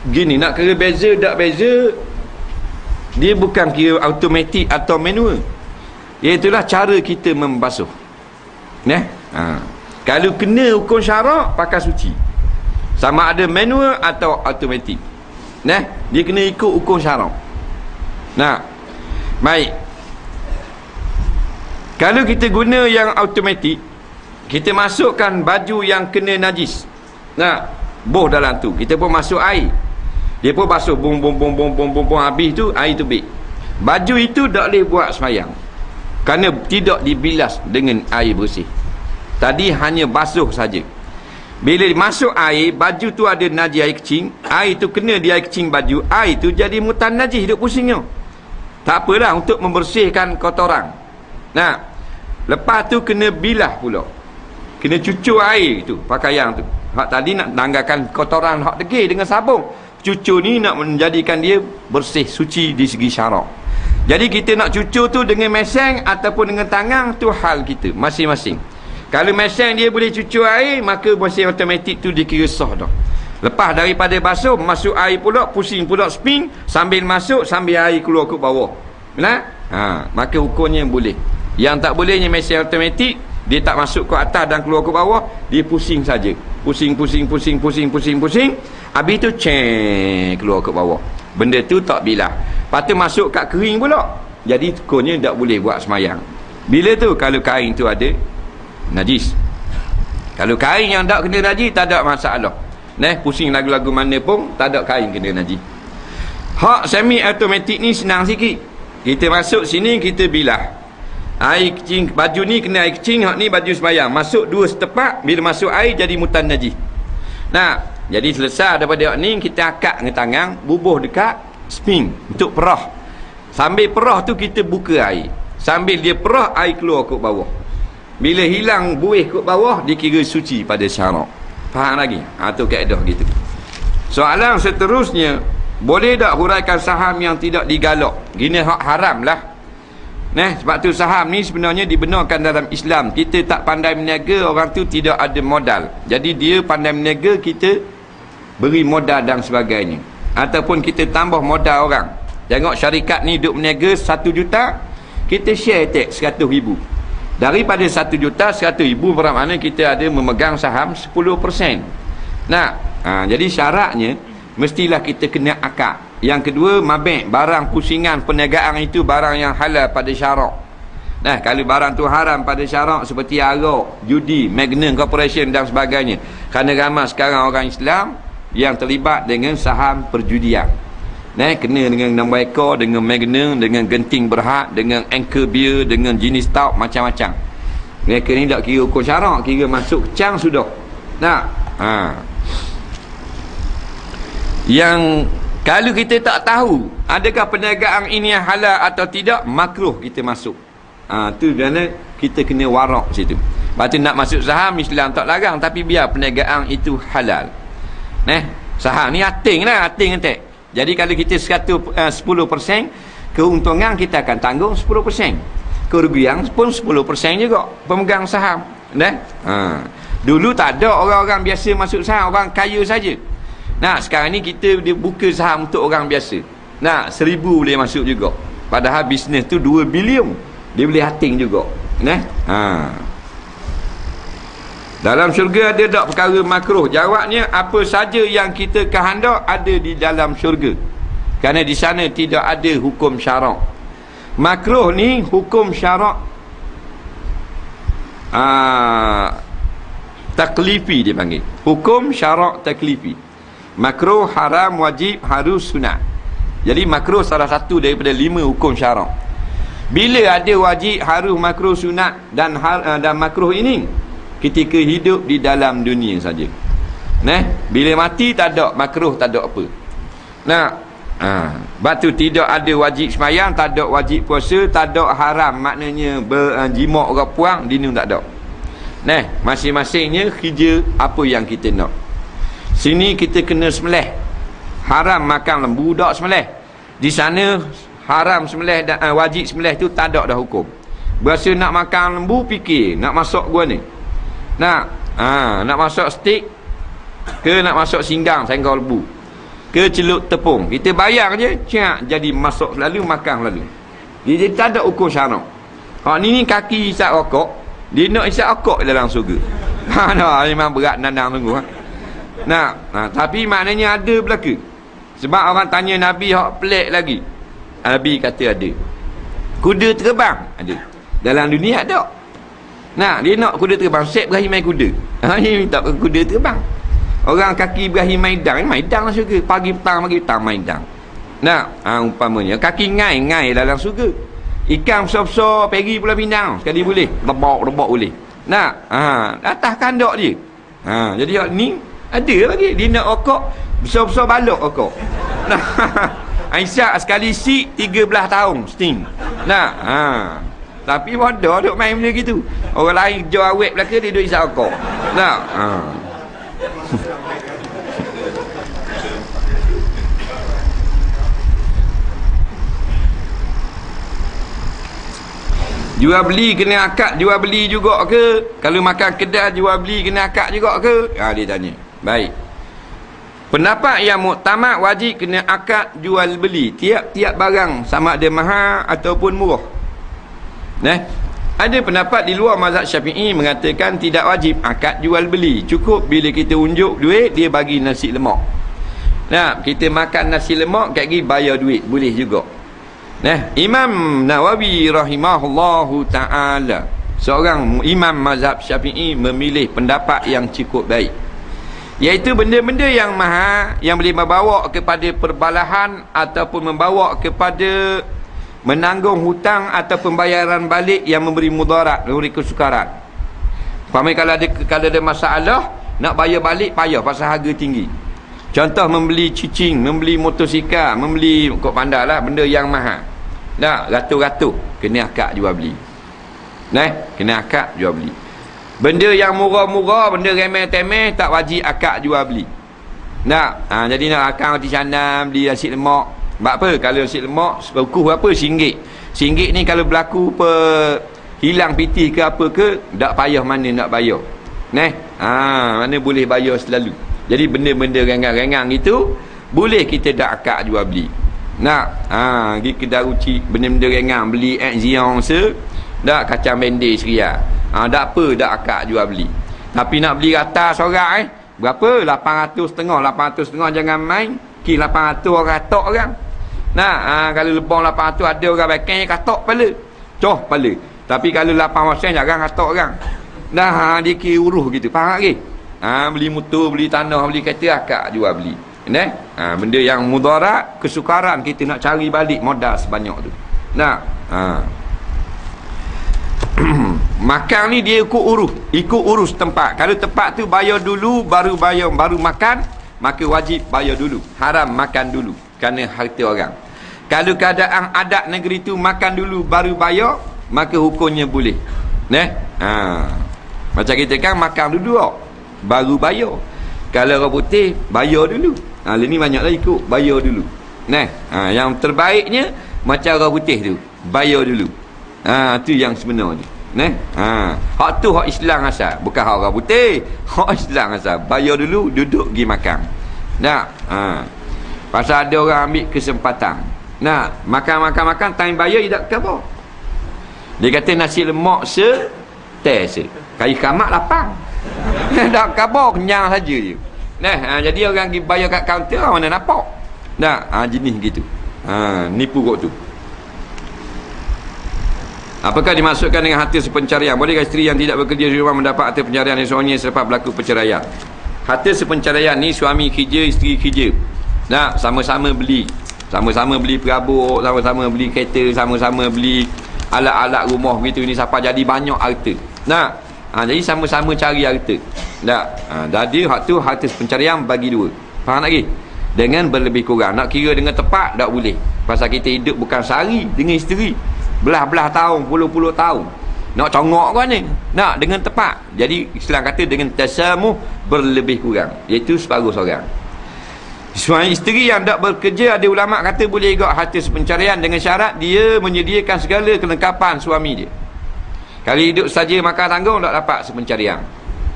gini, nak kira beza tak beza, dia bukan kira automatik atau manual, iaitulah cara kita membasuh. Kalau kena hukum syarak, pakai suci, sama ada manual atau automatik. Dia kena ikut hukum syarak. Baik, kalau kita guna yang automatik, kita masukkan baju yang kena najis, boh dalam tu, kita pun masuk air, dia pun basuh, bung habis tu air tu baik. Baju itu tak boleh buat semayang, kerana tidak dibilas dengan air bersih. Tadi hanya basuh saja. Bila masuk air, baju tu ada najis air kecing, air tu kena di air kecing baju, air tu jadi mutan najis, duk pusingnya. Tak apalah, untuk membersihkan kotoran. Lepas tu kena bilah pula, kena cucur air tu pakaian tu. Hak tadi nak tanggalkan kotoran hak degil dengan sabun, cucur ni nak menjadikan dia bersih, suci di segi syarak. Jadi kita nak cucur tu dengan mesin ataupun dengan tangan, tu hal kita masing-masing. Kalau mesin dia boleh cucur air, maka mesin automatik tu dikira sah dah. Lepas daripada basuh, masuk air pula, pusing pula spin, sambil masuk sambil air keluar ke bawah. Maka ukurnya boleh. Yang tak bolehnya mesin automatik, dia tak masuk ke atas dan keluar ke bawah, dia pusing saja. Pusing. Habis tu keluar ke bawah. Benda tu tak bilah. Lepas tu masuk kat kering pula. Jadi ukurnya tak boleh buat semayang. Bila tu? Kalau kain tu ada najis. Kalau kain yang tak kena najis, tak ada masalah. Pusing lagu-lagu mana pun, tak ada kain kena najis. Hak semi automatik ni senang sikit. Kita masuk sini, kita bilah. Air kecing, baju ni kena air kecing, hak ni baju sembahyang. Masuk dua setepak, bila masuk air jadi mutan najis. Jadi selesai daripada hak ni, kita akak dengan tangan, bubuh dekat spin untuk perah. Sambil perah tu kita buka air. Sambil dia perah, air keluar ke bawah. Bila hilang buih ke bawah, dikira suci pada syarak. Faham lagi? Tu kaedah gitu. Soalan seterusnya, boleh tak huraikan saham yang tidak digalak? Gini hak haram lah. Sebab tu saham ni sebenarnya dibenarkan dalam Islam. Kita tak pandai meniaga, orang tu tidak ada modal. Jadi dia pandai meniaga, kita beri modal dan sebagainya. Ataupun kita tambah modal orang. Tengok syarikat ni duk meniaga 1 juta, kita share tax 100,000. Daripada 1 juta 100,000 bermakna kita ada memegang saham 10%. Jadi syaratnya mestilah kita kena akad. Yang kedua, mabek, barang pusingan perniagaan itu barang yang halal pada syarak. Kalau barang tu haram pada syarak, seperti arak, judi, Magnum Corporation dan sebagainya. Kerana ramai sekarang orang Islam yang terlibat dengan saham perjudian. Kena dengan nombor ekor, dengan Magnum, dengan genting berhad, dengan anchor beer, dengan jenis stout, macam-macam. Mereka ni tak kira hukum syarak, kira masuk kecang sudah. Yang kalau kita tak tahu adakah perniagaan ini yang halal atau tidak, makruh kita masuk. Tu kerana kita kena warak situ. Lepas tu nak masuk saham, Islam tak larang, tapi biar perniagaan itu halal. Saham ni ating lah, ating entek. Jadi kalau kita 10%, keuntungan kita akan tanggung 10%. Kerugian pun 10% juga pemegang saham. Dulu tak ada orang-orang biasa masuk saham, orang kaya saja. Sekarang ni kita dia buka saham untuk orang biasa. 1,000 boleh masuk juga. Padahal bisnes tu 2 bilion. Dia boleh hating juga. Dalam syurga ada tak perkara makruh? Jawabnya, apa saja yang kita kehendak ada di dalam syurga. Kerana di sana tidak ada hukum syarak. Makruh ni hukum syarak taklifi dia panggil. Hukum syarak taklifi. Makruh, haram, wajib, harus, sunat. Jadi makruh salah satu daripada 5 hukum syarak. Bila ada wajib, harus, makruh, sunat dan makruh ini? Ketika hidup di dalam dunia saja. Bila mati tak ada makruh, tak ada apa. Batu tidak ada wajib semayang, tak ada wajib puasa, tak ada haram, maknanya berjimak orang puang, dini tak ada. Masing-masingnya kerja apa yang kita nak. Sini kita kena sembelih. Haram makan lembu, tak sembelih. Di sana haram sembelih dan wajib sembelih tu tak ada dah hukum. Berasa nak makan lembu, fikir nak masuk gua ni. Nak masuk steak ke nak masuk singgang lembu. ke celup tepung. Kita bayar je, jadi masuk selalu, makan selalu. Dia tak ada ukur syarak. Ni kaki isap rokok, dia nak isap rokok dalam surga. Memang berat nandang tunggu. Tapi maknanya ada belaka. Sebab orang tanya Nabi hak pelik lagi. Nabi kata ada. Kuda terbang ada. Dalam dunia ada. Dia nak kuda terbang, Syekh Ibrahim main kuda. Dia minta kuda terbang. Orang kaki Ibrahim maidang lah syurga. Pagi petang maidang. Umpamanya kaki ngai dalam syurga. Ikan besar-besar pergi Pulau Pinang sekali boleh. Rebak boleh. Atas kandok dia. Jadi ni ada lagi. Dia nak rokok besar-besar balok rokok. Aisyah sekali sik 13 tahun sting. Tapi bodoh duk main benda gitu. Orang lain jual awet belaka, dia duk isap rokok. Jual beli kena akad jual beli juga ke? Kalau makan kedai jual beli kena akad juga ke? Dia tanya. Baik. Pendapat yang muktamad wajib kena akad jual beli tiap-tiap barang sama ada mahal ataupun murah. Ada pendapat di luar mazhab Syafi'i mengatakan tidak wajib akad jual beli. Cukup bila kita unjuk duit, dia bagi nasi lemak. Kita makan nasi lemak, kat lagi bayar duit, boleh juga. Imam Nawawi rahimahullahu ta'ala, seorang imam mazhab Syafi'i, memilih pendapat yang cukup baik, iaitu benda-benda yang mahal, yang boleh membawa kepada perbalahan ataupun membawa kepada menanggung hutang atau pembayaran balik yang memberi mudarat, memberi kesukaran. Kalau ada masalah nak bayar balik payah pasal harga tinggi. Contoh membeli cicing, membeli motosikal, membeli kok pandai lah benda yang mahal. Ratus-ratus kena akad jual beli. Kena akad jual beli. Benda yang murah-murah, benda remeh-temeh tak wajib akad jual beli. Jadi nak akad roti canai, beli nasi lemak. Sebab apa? Kalau nasi lemak sekukuh berapa? RM1. Ni kalau berlaku hilang piti ke apa ke, tak payah mana nak bayar. Mana boleh bayar selalu. Jadi benda-benda rengang-rengang itu boleh kita dak akad jual beli. Pergi kedai ruci, benda-benda rengang, beli Zion dak kacang bendir seria. Tak apa dak akad jual beli. Tapi nak beli rata sorak berapa? 800.5 jangan main. 800 orang katok orang. Kalau lebong 800 ada orang bakang katok kepala. Kepala. Tapi kalau 8% jangan katok orang. Dia kira uruh gitu. Faham lagi? Beli motor, beli tanah, beli kereta, akad jual beli. Benda yang mudarat, kesukaran, kita nak cari balik modal sebanyak tu. Makan ni dia ikut urus tempat. Kalau tempat tu bayar dulu baru makan, maka wajib bayar dulu. Haram makan dulu kerana harta orang. Kalau keadaan adat negeri tu makan dulu baru bayar, maka hukumnya boleh. Macam kita kan makan dulu baru bayar. Kalau orang putih bayar dulu. Ini banyaklah ikut bayar dulu. Yang terbaiknya macam orang putih tu, bayar dulu. Tu yang sebenarnya. Hak tu hak Islam asal, bukan hak orang putih. Hak Islam asal, bayar dulu, duduk pergi makan. Pasal ada orang ambil kesempatan. Makan time bayar dia tak apa. Dia kata nasi lemak kayu kamak lapang. Tak khabar, kenyang saja je. Jadi orang pergi bayar kat kaunter, mana nampak. Jenis gitu. Nipu kot tu. Apakah dimaksudkan dengan harta sepencarian? Bolehkah isteri yang tidak bekerja di rumah mendapat harta pencarian dari suaminya selepas berlaku perceraian? Harta sepencarian ni suami kerja, isteri kerja. Sama-sama beli. Sama-sama beli perabot, sama-sama beli kereta, sama-sama beli alat-alat rumah begitu ni, siapa jadi banyak harta. Jadi sama-sama cari harta. Jadi hak tu harta pencarian bagi dua. Faham lagi? Dengan berlebih kurang. Nak kira dengan tepat tak boleh. Pasal kita hidup bukan sehari dengan isteri, belah-belah tahun, puluh-puluh tahun. Nak congok kan ni? Dengan tepat. Jadi Islam kata dengan tasamuh, berlebih kurang, iaitu separuh seorang. Suami isteri yang tak bekerja, ada ulama kata boleh juga harta sepencarian dengan syarat dia menyediakan segala kelengkapan suami dia. Kalau hidup saja makan tanggung tak dapat sepencarian.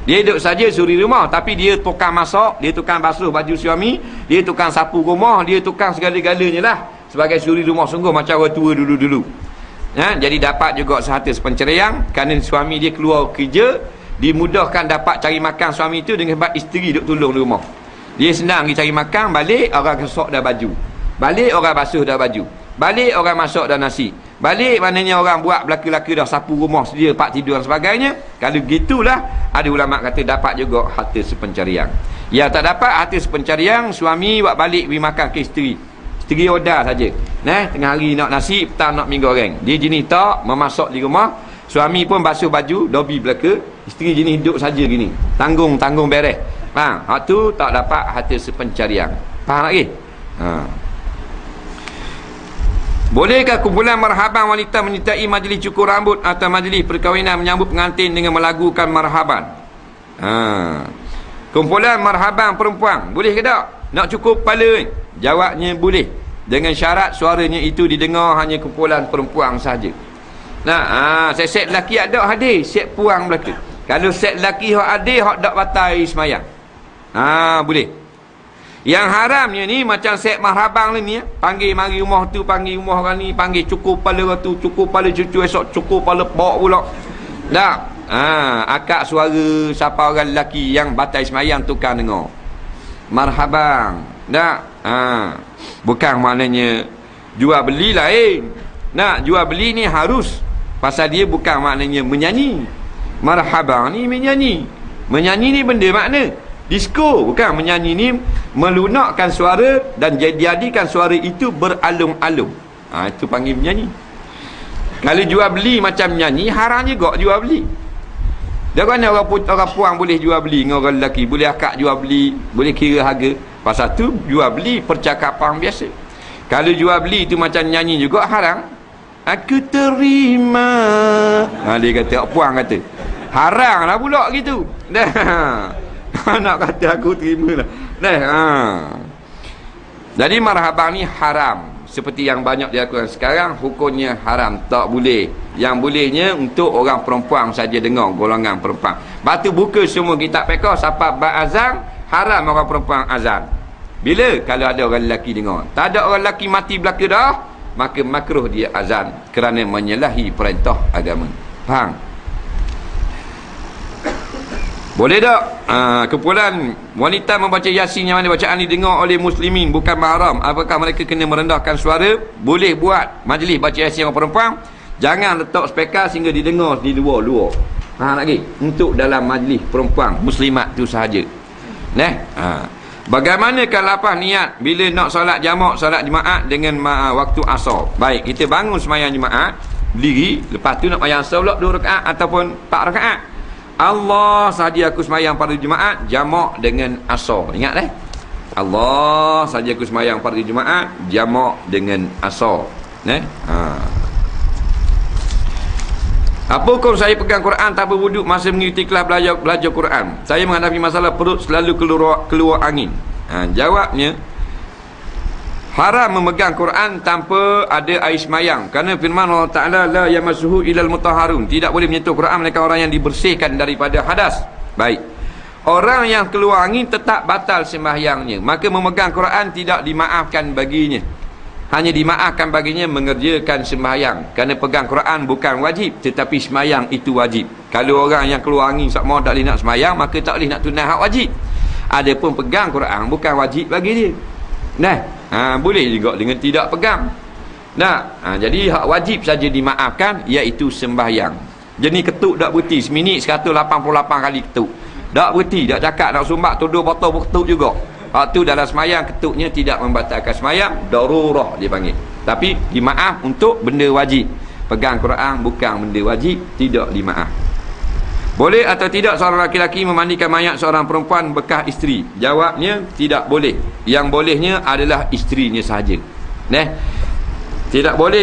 Dia duduk saja suri rumah, tapi dia tukang masak, dia tukang basuh baju suami, dia tukang sapu rumah, dia tukang segala-galanya lah. Sebagai suri rumah sungguh macam orang tua dulu-dulu. Jadi dapat juga seharta sepencerian, kerana suami dia keluar kerja, dimudahkan dapat cari makan suami itu dengan sebab isteri duduk tolong di rumah. Dia senang pergi cari makan, balik orang kesok dah baju, balik orang basuh dah baju, balik orang masak dah nasi, balik maknanya orang buat belaka-laka dah sapu rumah, sedia pak tidur dan sebagainya. Kalau gitulah, ada ulama kata dapat juga harta sepencarian. Yang tak dapat harta sepencarian, suami buat balik pergi makan ke isteri, isteri order saja. Tengah hari nak nasi, petang nak mi goreng. Dia jenis tak memasak di rumah, suami pun basuh baju, dobi belaka, isteri jenis duduk saja gini, tanggung beres. Hak tu tak dapat harta sepencarian. Faham lagi? Bolehkah kumpulan marhaban wanita menyertai majlis cukur rambut atau majlis perkahwinan menyambut pengantin dengan melagukan marhaban? Kumpulan marhaban perempuan, boleh ke tak nak cukur kepala? Jawabnya boleh, dengan syarat suaranya itu didengar hanya kumpulan perempuan saja. Set lelaki ada hadir, set puang belaka. Kalau set lelaki hak hadir, hak tak batal semayang. Boleh. Yang haramnya ni macam set marhabang ni, panggil mari rumah tu, panggil rumah orang ni, panggil cukur kepala orang tu, cukur kepala cucu, esok cukur kepala bawa pula. Tak. Akak suara siapa orang lelaki yang batal semayang tukar dengar. Marhabang. Tak. Bukan maknanya jual beli lain. Jual beli ni harus, pasal dia bukan maknanya menyanyi. Marhabang ni menyanyi. Menyanyi ni benda makna disko, bukan menyanyi ni melunakkan suara dan jadikan suara itu beralung-alung. Itu panggil menyanyi. Kalau jual beli macam menyanyi, haram juga jual beli. Dia kan orang puang boleh jual beli dengan orang lelaki, boleh akak jual beli, boleh kira harga. Pasal tu jual beli percakapan biasa. Kalau jual beli itu macam nyanyi juga haram. Aku terima. Dia kata, puang kata haram lah pula gitu. Nak kata aku terima lah. Jadi marhabang ni haram. Seperti yang banyak dilakukan sekarang, hukumnya haram, tak boleh. Yang bolehnya untuk orang perempuan saja dengar, golongan perempuan. Batu buka semua kitab fiqh, siapa berazan, haram orang perempuan azan. Bila? Kalau ada orang lelaki dengar. Tak ada orang lelaki mati belaka dah, maka makruh dia azan kerana menyalahi perintah agama. Faham? Boleh tak kumpulan wanita membaca Yasin yang mana bacaan didengar oleh muslimin bukan mahram, apakah mereka kena merendahkan suara? Boleh buat majlis baca Yasin orang perempuan, jangan letak speaker sehingga didengar di luar-luar. Faham lagi? Untuk dalam majlis perempuan muslimat tu sahaja. Bagaimana kalau apa niat bila nak solat jamak, solat jemaat dengan waktu asar? Baik, kita bangun sembahyang jemaat, diri, lepas tu nak sembahyang asar pula 2 rakaat ataupun 4 rakaat. Allah sahaja aku sembahyang pada Jumaat jamak dengan asar. Ingat Allah sahaja aku sembahyang pada Jumaat jamak dengan asar. Apa hukum saya pegang Quran tanpa wuduk masa mengikuti kelas belajar Quran? Saya menghadapi masalah perut selalu keluar angin. Jawabnya, haram memegang Quran tanpa ada air semayang, kerana firman Allah Ta'ala, la yamassuhu ilal mutahharun, tidak boleh menyentuh Quran melainkan orang yang dibersihkan daripada hadas. Baik, orang yang keluar angin tetap batal sembahyangnya, maka memegang Quran tidak dimaafkan baginya. Hanya dimaafkan baginya mengerjakan sembahyang, kerana pegang Quran bukan wajib, tetapi sembahyang itu wajib. Kalau orang yang keluar angin sama tak boleh nak sembahyang, maka tak boleh nak tunai hak wajib. Adapun pegang Quran bukan wajib bagi dia. Boleh juga dengan tidak pegang. Jadi hak wajib saja dimaafkan, iaitu sembahyang. Jenis ketuk tak berhenti, seminit 188 kali ketuk. Tak berhenti, tak cakap nak sumbat tuduh botol berketuk juga. Hak tu dalam semayang, ketuknya tidak membatalkan semayang, darurah dia panggil. Tapi dimaaf untuk benda wajib. Pegang Quran bukan benda wajib, tidak dimaaf. Boleh atau tidak seorang lelaki memandikan mayat seorang perempuan bekas isteri? Jawabnya, tidak boleh. Yang bolehnya adalah isterinya sahaja. Tidak boleh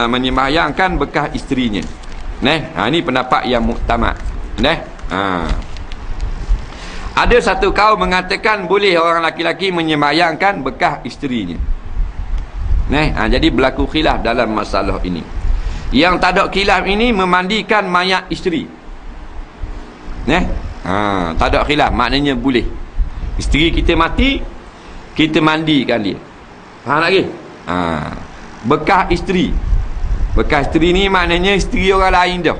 menyembahyangkan bekas isterinya. Ini pendapat yang muktamad. Ada satu kaum mengatakan boleh orang lelaki menyembahyangkan bekas isterinya. Jadi berlaku khilaf dalam masalah ini. Yang tak ada khilaf ini memandikan mayat isteri. Tak ada khilaf, maknanya boleh. Isteri kita mati, kita mandikan dia. Faham lagi? Bekas isteri. Bekas isteri ni maknanya isteri orang lain dah.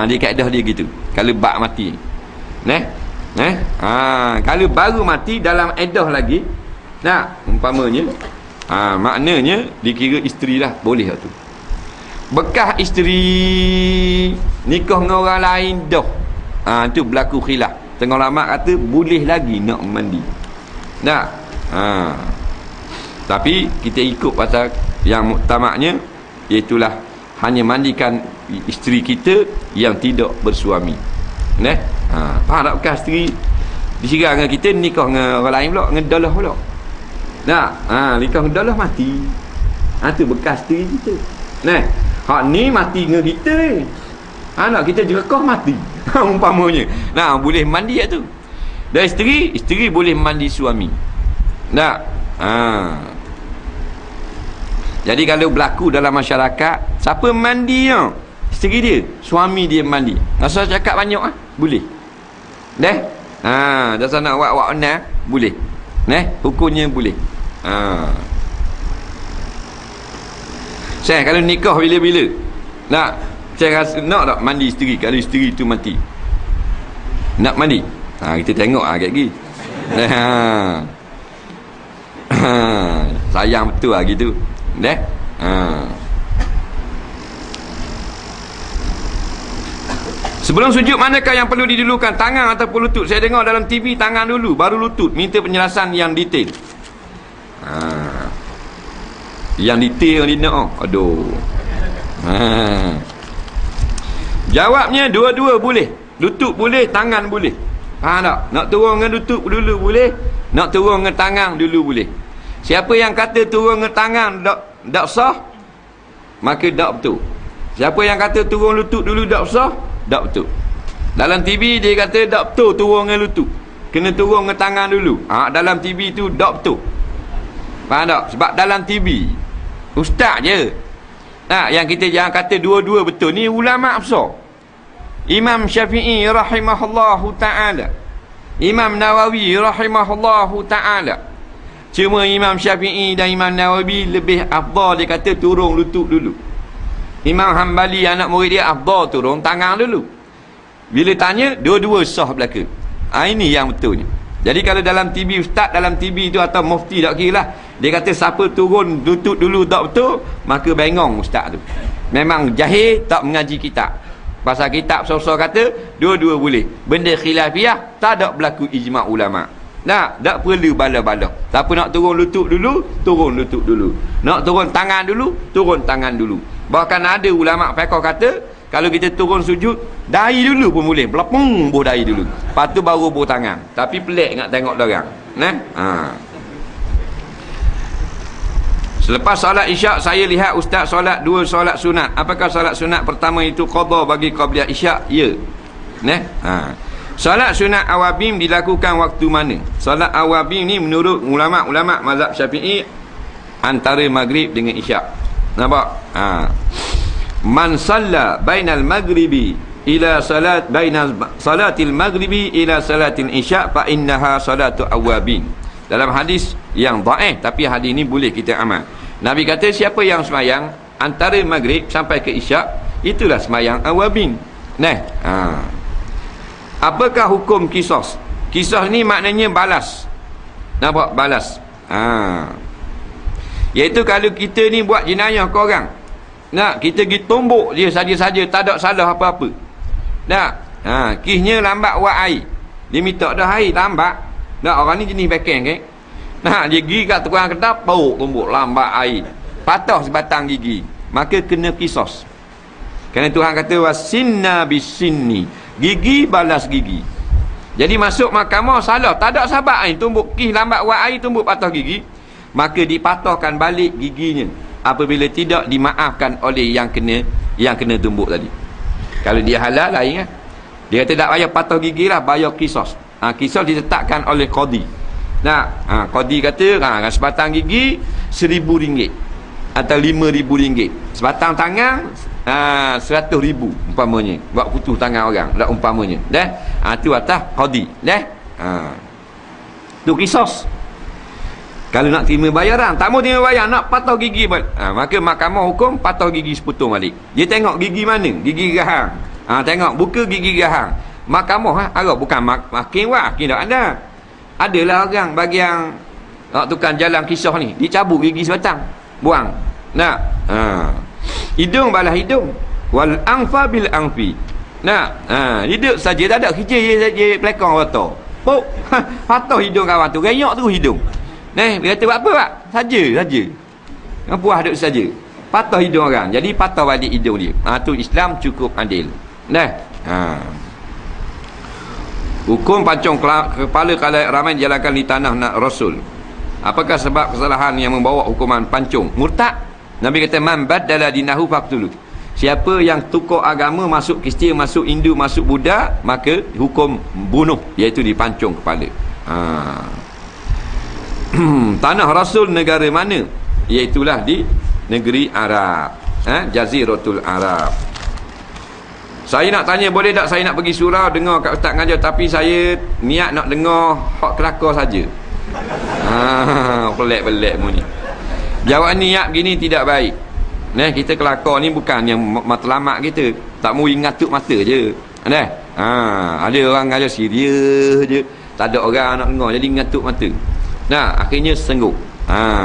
Dia kaedah dia gitu. Kalau bak mati. Kalau baru mati dalam edah lagi, umpamanya, maknanya dikira isteri lah, boleh lah tu. Bekas isteri nikah dengan orang lain dah, tu berlaku khilaf. Tengah ulama kata boleh lagi nak mandi. Tapi kita ikut pasal yang muktamaknya, iaitulah hanya mandikan isteri kita yang tidak bersuami. Faham tak? Bekas isteri disirang dengan kita, nikah dengan orang lain pula, dengan dalah pula. Nikah dengan dalah mati. Tu bekas isteri kita. Hak ni mati dengan kita ni. Nak kita jerakah mati. Umpamanya. Boleh mandi tu. Dan isteri boleh mandi suami. Jadi kalau berlaku dalam masyarakat, siapa mandi ya? Isteri dia, suami dia mandi. Masa cakap banyak boleh. Dasar nak wak boleh. Hukumnya boleh. Saya kalau nikah bila-bila, saya rasa nak tak mandi isteri kalau isteri tu mati? Nak mandi? Kita tengok lagi. Sayang betul gitu. Sebelum sujud, manakah yang perlu didulukan, tangan ataupun lutut? Saya dengar dalam TV tangan dulu, baru lutut. Minta penjelasan yang detail. Yang detail dia nak. Jawabnya dua-dua boleh. Lutut boleh, tangan boleh. Faham tak? Nak turun dengan lutut dulu boleh, nak turun dengan tangan dulu boleh. Siapa yang kata turun dengan tangan tak sah, maka tak betul. Siapa yang kata turun lutut dulu tak sah, tak betul. Dalam TV dia kata tak betul turun dengan lutut, kena turun dengan tangan dulu. Dalam TV tu tak betul. Faham tak? Sebab dalam TV ustaz je. Yang kita jangan kata dua-dua betul. Ni ulama besar. Imam Syafi'i rahimahullahu ta'ala, Imam Nawawi rahimahullahu ta'ala. Cuma Imam Syafi'i dan Imam Nawawi lebih afdal, dia kata turun lutut dulu. Imam Hanbali anak murid dia afdal turun tangan dulu. Bila tanya, dua-dua sah belaka. Ini yang betulnya. Jadi kalau dalam TV, ustaz dalam TV tu atau mufti tak kira lah, dia kata siapa turun lutut dulu tak betul, maka bengong ustaz tu. Memang jahil, tak mengaji kitab. Pasal kitab so-so kata dua-dua boleh. Benda khilafiyah tak ada berlaku ijma' ulama'. Tak perlu bala-bala. Siapa nak turun lutut dulu, turun lutut dulu. Nak turun tangan dulu, turun tangan dulu. Bahkan ada ulama' fiqh kata, kalau kita turun sujud, dahi dulu pun boleh. Belepung buh dahi dulu. Lepas tu baru buh tangan. Tapi pelik nak tengok dorang. Selepas solat isyak, saya lihat ustaz solat 2 solat sunat. Apakah solat sunat pertama itu qada bagi qabliyah isyak? Ya. Solat sunat awabim dilakukan waktu mana? Solat awabim ni menurut ulama-ulama mazhab Syafi'i antara maghrib dengan isyak. Nampak? Man salla bainal maghribi ila salat bainal salatil maghribi ila salatil isyak fa innaha salatu awabin. Dalam hadis yang dhaif, tapi hadis ini boleh kita amal. Nabi kata siapa yang semayang antara maghrib sampai ke isyak, itulah semayang awabin. Apakah hukum kisos? Kisos ni maknanya balas. Nampak? Balas. Iaitu kalau kita ni buat jenayah ke orang, kita pergi tumbuk dia saja-saja, tak ada salah apa-apa. Kisnya lambat buat air, dia minta dah air lambat. Orang ni jenis beken kan. Dia gigi kat tukang kedap, tumbuk lambat air, patah sebatang gigi, maka kena kisos. Kerana Tuhan kata wasinna bisinni, gigi balas gigi. Jadi masuk mahkamah salah, tak ada sahabat air, tumbuk kis lambat buat air, tumbuk patah gigi, maka dipatahkan balik giginya apabila tidak dimaafkan oleh yang kena tumbuk tadi. Kalau dia halal lain kan. Dia kata tak payah patah gigi lah, bayar kisos. Kisos ditetapkan oleh qadi. Qadi kata sebatang gigi RM1,000. atau RM5,000. Sebatang tangan 100,000 umpamanya. Buat putus tangan orang, dak umpamanya. Tu atas qadi. Tu qisas. Kalau nak terima bayaran, tak mau terima bayar, nak patah gigi balik. Maka mahkamah hukum patah gigi sepotong balik. Dia tengok gigi mana? Gigi gerahang. Tengok buka gigi gerahang. Mahkamah bukan makin tak ada. Adalah orang bagi yang tukang jalan kisah ni, dicabut gigi sebatang, buang. Hidung balas hidung. Wal anfa bil anfi. Hidup saja tak ada kerja je pelakon patah. Pok, patah hidung kawan tu, rayok terus hidung. Dia kata buat apa pak? Saja. Puas duduk saja. Patah hidung orang. Jadi patah balik hidung dia. Tu Islam cukup adil. Hukum pancung kepala khalayak ramai dijalankan di tanah nak Rasul. Apakah sebab kesalahan yang membawa hukuman pancung? Murtad. Nabi kata man baddala dinahu faqtulu. Siapa yang tukar agama, masuk Kristian, masuk Hindu, masuk Buddha, maka hukum bunuh, iaitu dipancung kepala. Tanah Rasul negara mana? Iaitulah di negeri Arab, Jaziratul Arab. Saya nak tanya, boleh tak saya nak pergi surau dengar kat ustaz ngajar, tapi saya niat nak dengar hak kelakar saja. Pelik-pelik mu ni. Jawab niat begini tidak baik. Kita kelakar ni bukan yang matlamat kita. Tak mau ngatuk mata je. Ada orang ngajar serius je, tak ada orang nak dengar, jadi ngatuk mata. Akhirnya sengguk.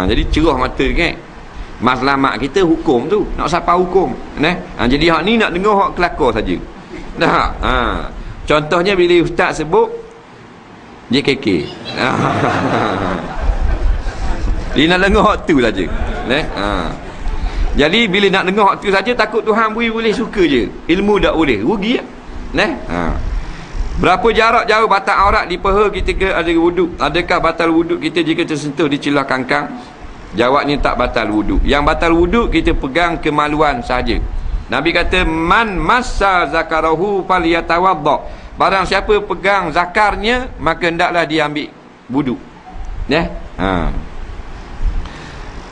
Jadi cerah mata kan. Matlamat kita hukum tu, nak siapa hukum. Jadi hak ni nak dengar hak kelakar saja. Contohnya bila ustaz sebut JKK. Dia nak dengar hak tu saja. Jadi bila nak dengar hak tu saja, takut Tuhan boleh suka je. Ilmu tak boleh, rugi Berapa jarak jauh batal aurat di peha ketika ada wuduk? Adakah batal wuduk kita jika tersentuh di celah kangkang? Jawabnya tak batal wuduk. Yang batal wuduk kita pegang kemaluan sahaja. Nabi kata man massa zakarahu falyatawadda. Barang siapa pegang zakarnya, maka hendaklah dia ambil wuduk.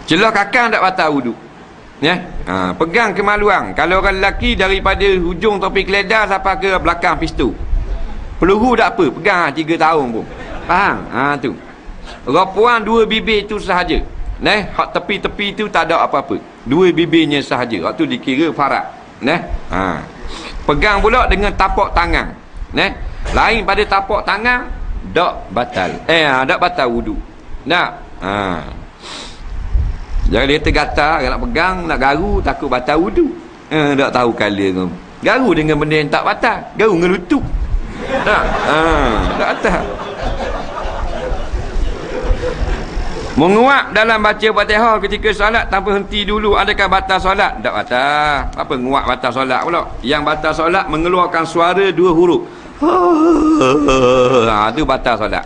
Celah kangkang tak batal wuduk. Pegang kemaluan. Kalau orang lelaki daripada hujung topi keledar sampai ke belakang pistu, peluru tak apa, pegang 3 tahun pun. Faham? Tu. Perempuan 2 bibir tu sahaja. Hak tepi-tepi tu tak ada apa-apa. 2 bibirnya sahaja. Hak tu dikira farad. Pegang pula dengan tapak tangan. Lain pada tapak tangan, tak batal. Tak batal wudu. Jangan dia tergatal, nak pegang, nak garu, takut batal wudu. Tak tahu kala tu. Garu dengan benda yang tak batal. Garu dengan lutut. Tak batal. Menguap dalam baca Fatihah ketika solat tanpa henti dulu, adakah batal solat? Tak batal. Apa menguap batal solat pula? Yang batal solat mengeluarkan suara 2 huruf. Itu batal solat.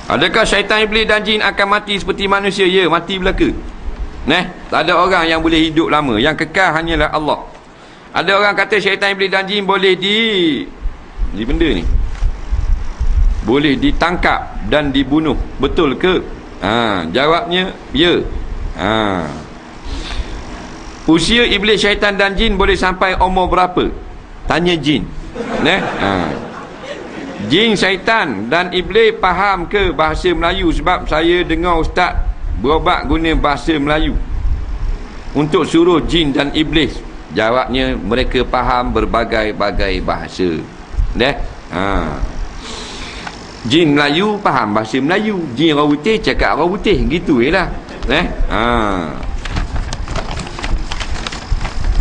Adakah syaitan, iblis dan jin akan mati seperti manusia? Ya, mati belaka. Tak ada orang yang boleh hidup lama. Yang kekal hanyalah Allah. Ada orang kata syaitan, iblis dan jin boleh di benda ni, boleh ditangkap dan dibunuh. Betul ke? Jawabnya ya. Usia iblis, syaitan dan jin boleh sampai umur berapa? Tanya jin. Jin, syaitan dan iblis faham ke bahasa Melayu? Sebab saya dengar ustaz berobat guna bahasa Melayu untuk suruh jin dan iblis. Jawabnya mereka faham berbagai-bagai bahasa. Jin Melayu faham bahasa Melayu, jin orang putih cakap orang putih, gitu je lah.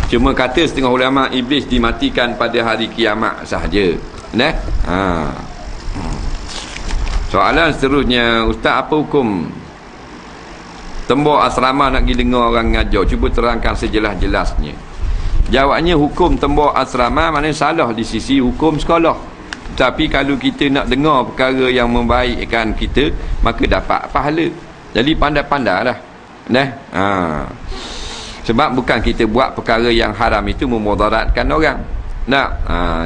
Cuma kata setengah ulama iblis dimatikan pada hari kiamat sahaja. Soalan seterusnya, ustaz, apa hukum tembok asrama nak pergi dengar orang ngajar? Cuba terangkan sejelas-jelasnya. Jawabnya, hukum tembok asrama maknanya salah di sisi hukum sekolah. Tapi kalau kita nak dengar perkara yang membaikkan kita, maka dapat pahala. Jadi pandai-pandai lah. Sebab bukan kita buat perkara yang haram itu memudaratkan orang.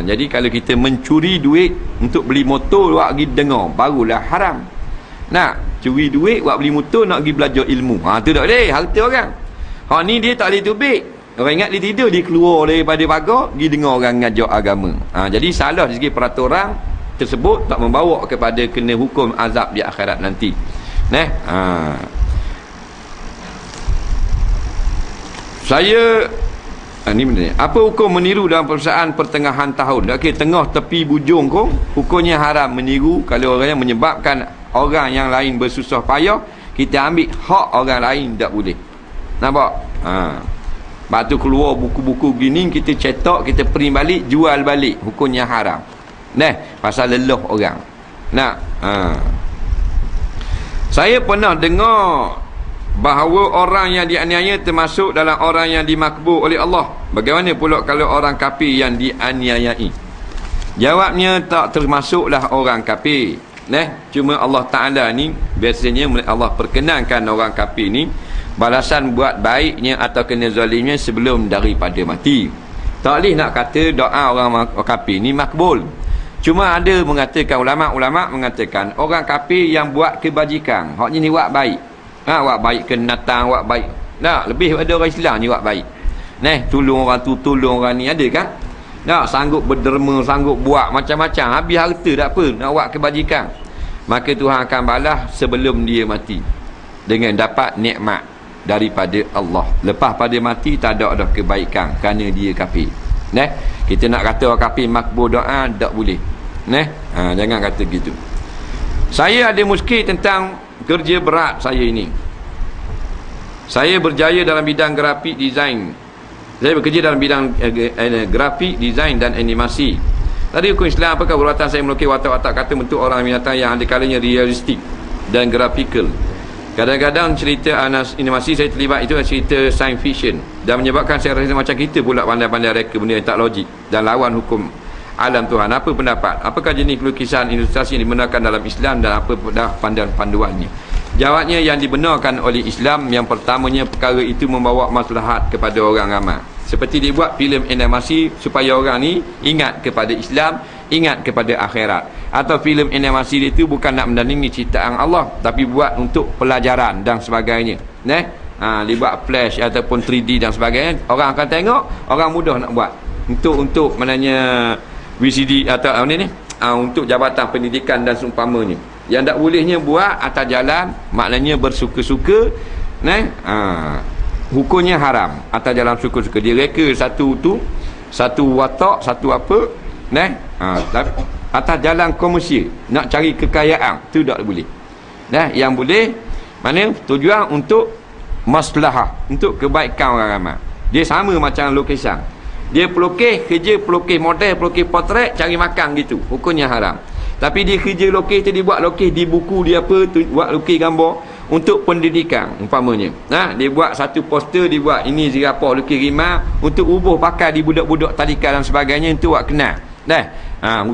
Jadi kalau kita mencuri duit untuk beli motor, buat pergi dengar, barulah haram. Nak curi duit buat beli motor, nak pergi belajar ilmu. Tu tak boleh, harta orang. Hak ni dia tak boleh tubik. Orang ingat dia tidur, dia keluar daripada pagar, pergi dengar orang ngajar agama. Jadi salah dari segi peraturan tersebut, tak membawa kepada kena hukum azab di akhirat nanti. Saya ni benda ni. Apa hukum meniru dalam perusahaan pertengahan tahun? Okey, tengah tepi bujung kau, hukumnya haram meniru kalau orang yang menyebabkan orang yang lain bersusah payah, kita ambil hak orang lain tak boleh. Nampak? Sebab tu keluar buku-buku gini, kita cetak, kita print balik, jual balik, hukumnya haram. Pasal leluh orang. Saya pernah dengar bahawa orang yang dianiaya termasuk dalam orang yang dimakbul oleh Allah. Bagaimana pula kalau orang kafir yang dianiayai? Jawabnya, tak termasuklah orang kafir. Cuma Allah Ta'ala ni biasanya Allah perkenankan orang kafir ni balasan buat baiknya atau kena zalimnya sebelum daripada mati. Tak boleh nak kata doa orang kafir ni makbul. Cuma ada mengatakan, ulama' mengatakan orang kafir yang buat kebajikan, haknya ni buat baik. Buat baik kenatang, buat baik. Lebih pada orang Islam ni buat baik. Tolong orang tu, tolong orang ni, ada kan? Sanggup berderma, sanggup buat macam-macam, habis harta tak apa, nak buat kebajikan. Maka Tuhan akan balas sebelum dia mati dengan dapat nikmat daripada Allah. Lepas pada mati tak ada dah kebaikan kerana dia kafir. Kita nak kata orang kafir makbul doa, tak boleh. Jangan kata gitu. Saya ada muskil tentang kerja berat saya ini. Saya berjaya dalam bidang grafik design. Saya bekerja dalam bidang grafik design dan animasi. Tadi hukum Islam, apakah perbuatan saya melukis watak-watak kata bentuk orang binatang yang ada kalanya realistik dan grafikal. Kadang-kadang cerita animasi saya terlibat itu cerita science fiction dan menyebabkan saya rasa macam kita pula pandai-pandai reka benda yang tak logik dan lawan hukum alam Tuhan. Apa pendapat? Apakah jenis pelukisan ilustrasi yang dibenarkan dalam Islam dan apa panduan-panduannya? Jawabnya, yang dibenarkan oleh Islam, yang pertamanya perkara itu membawa maslahat kepada orang ramai. Seperti dibuat filem animasi supaya orang ni ingat kepada Islam, ingat kepada akhirat. Atau filem animasi itu bukan nak mendandingi ciptaan Allah, tapi buat untuk pelajaran dan sebagainya. Dibuat flash ataupun 3D dan sebagainya. Orang akan tengok, orang mudah nak buat. Untuk maknanya VCD atau untuk jabatan pendidikan dan seumpamanya. Yang tak bolehnya buat atas jalan, maknanya bersuka-suka. Hukumnya haram atas jalan suka-suka. Dia reka satu watak, satu apa, atas jalan komersial, nak cari kekayaan, tu tak boleh. Yang boleh mana tujuan untuk maslahah, untuk kebaikan orang ramai. Dia sama macam lukisan. Dia pelukis, kerja pelukis model, pelukis potret, cari makan gitu, hukumnya haram. Tapi dia kerja lukis tu, dia buat lukis di buku dia apa, buat lukis gambar untuk pendidikan umpamanya. Dia buat satu poster, dia buat ini zirapah lukis rimah untuk ubuh pakai di budak-budak talikan dan sebagainya, untuk buat kenal.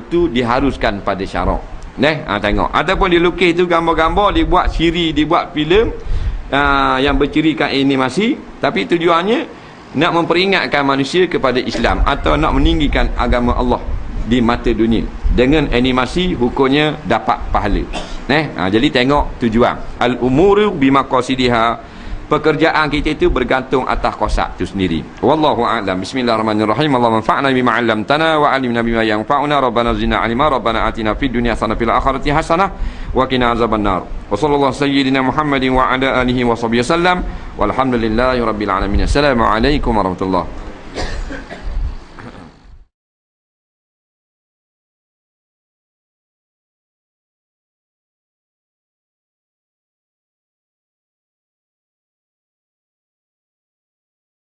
Itu diharuskan pada syarak. Tengok. Ataupun dia lukis tu gambar-gambar, dia buat siri, dia buat filem yang bercirikan animasi, tapi tujuannya nak memperingatkan manusia kepada Islam atau nak meninggikan agama Allah di mata dunia. Dengan animasi hukumnya dapat pahala. Jadi tengok tujuan. Al-umuru bimaqasidiha. Pekerjaan kita itu bergantung atas kosak itu sendiri. Wallahu a'lam. Bismillahirrahmanirrahim. Allahumma anfa'na bima 'allamtana wa 'allimna bima yanfa'una. Rabbana zidna 'ilma. Rabbana atina fid dunya hasanah fil akhirati hasanah wa qina azabannar. Wa sallallahu sayyidina Muhammadin wa ala alihi wa sahbihi wasallam. Walhamdulillahi rabbil alamin. Assalamualaikum warahmatullahi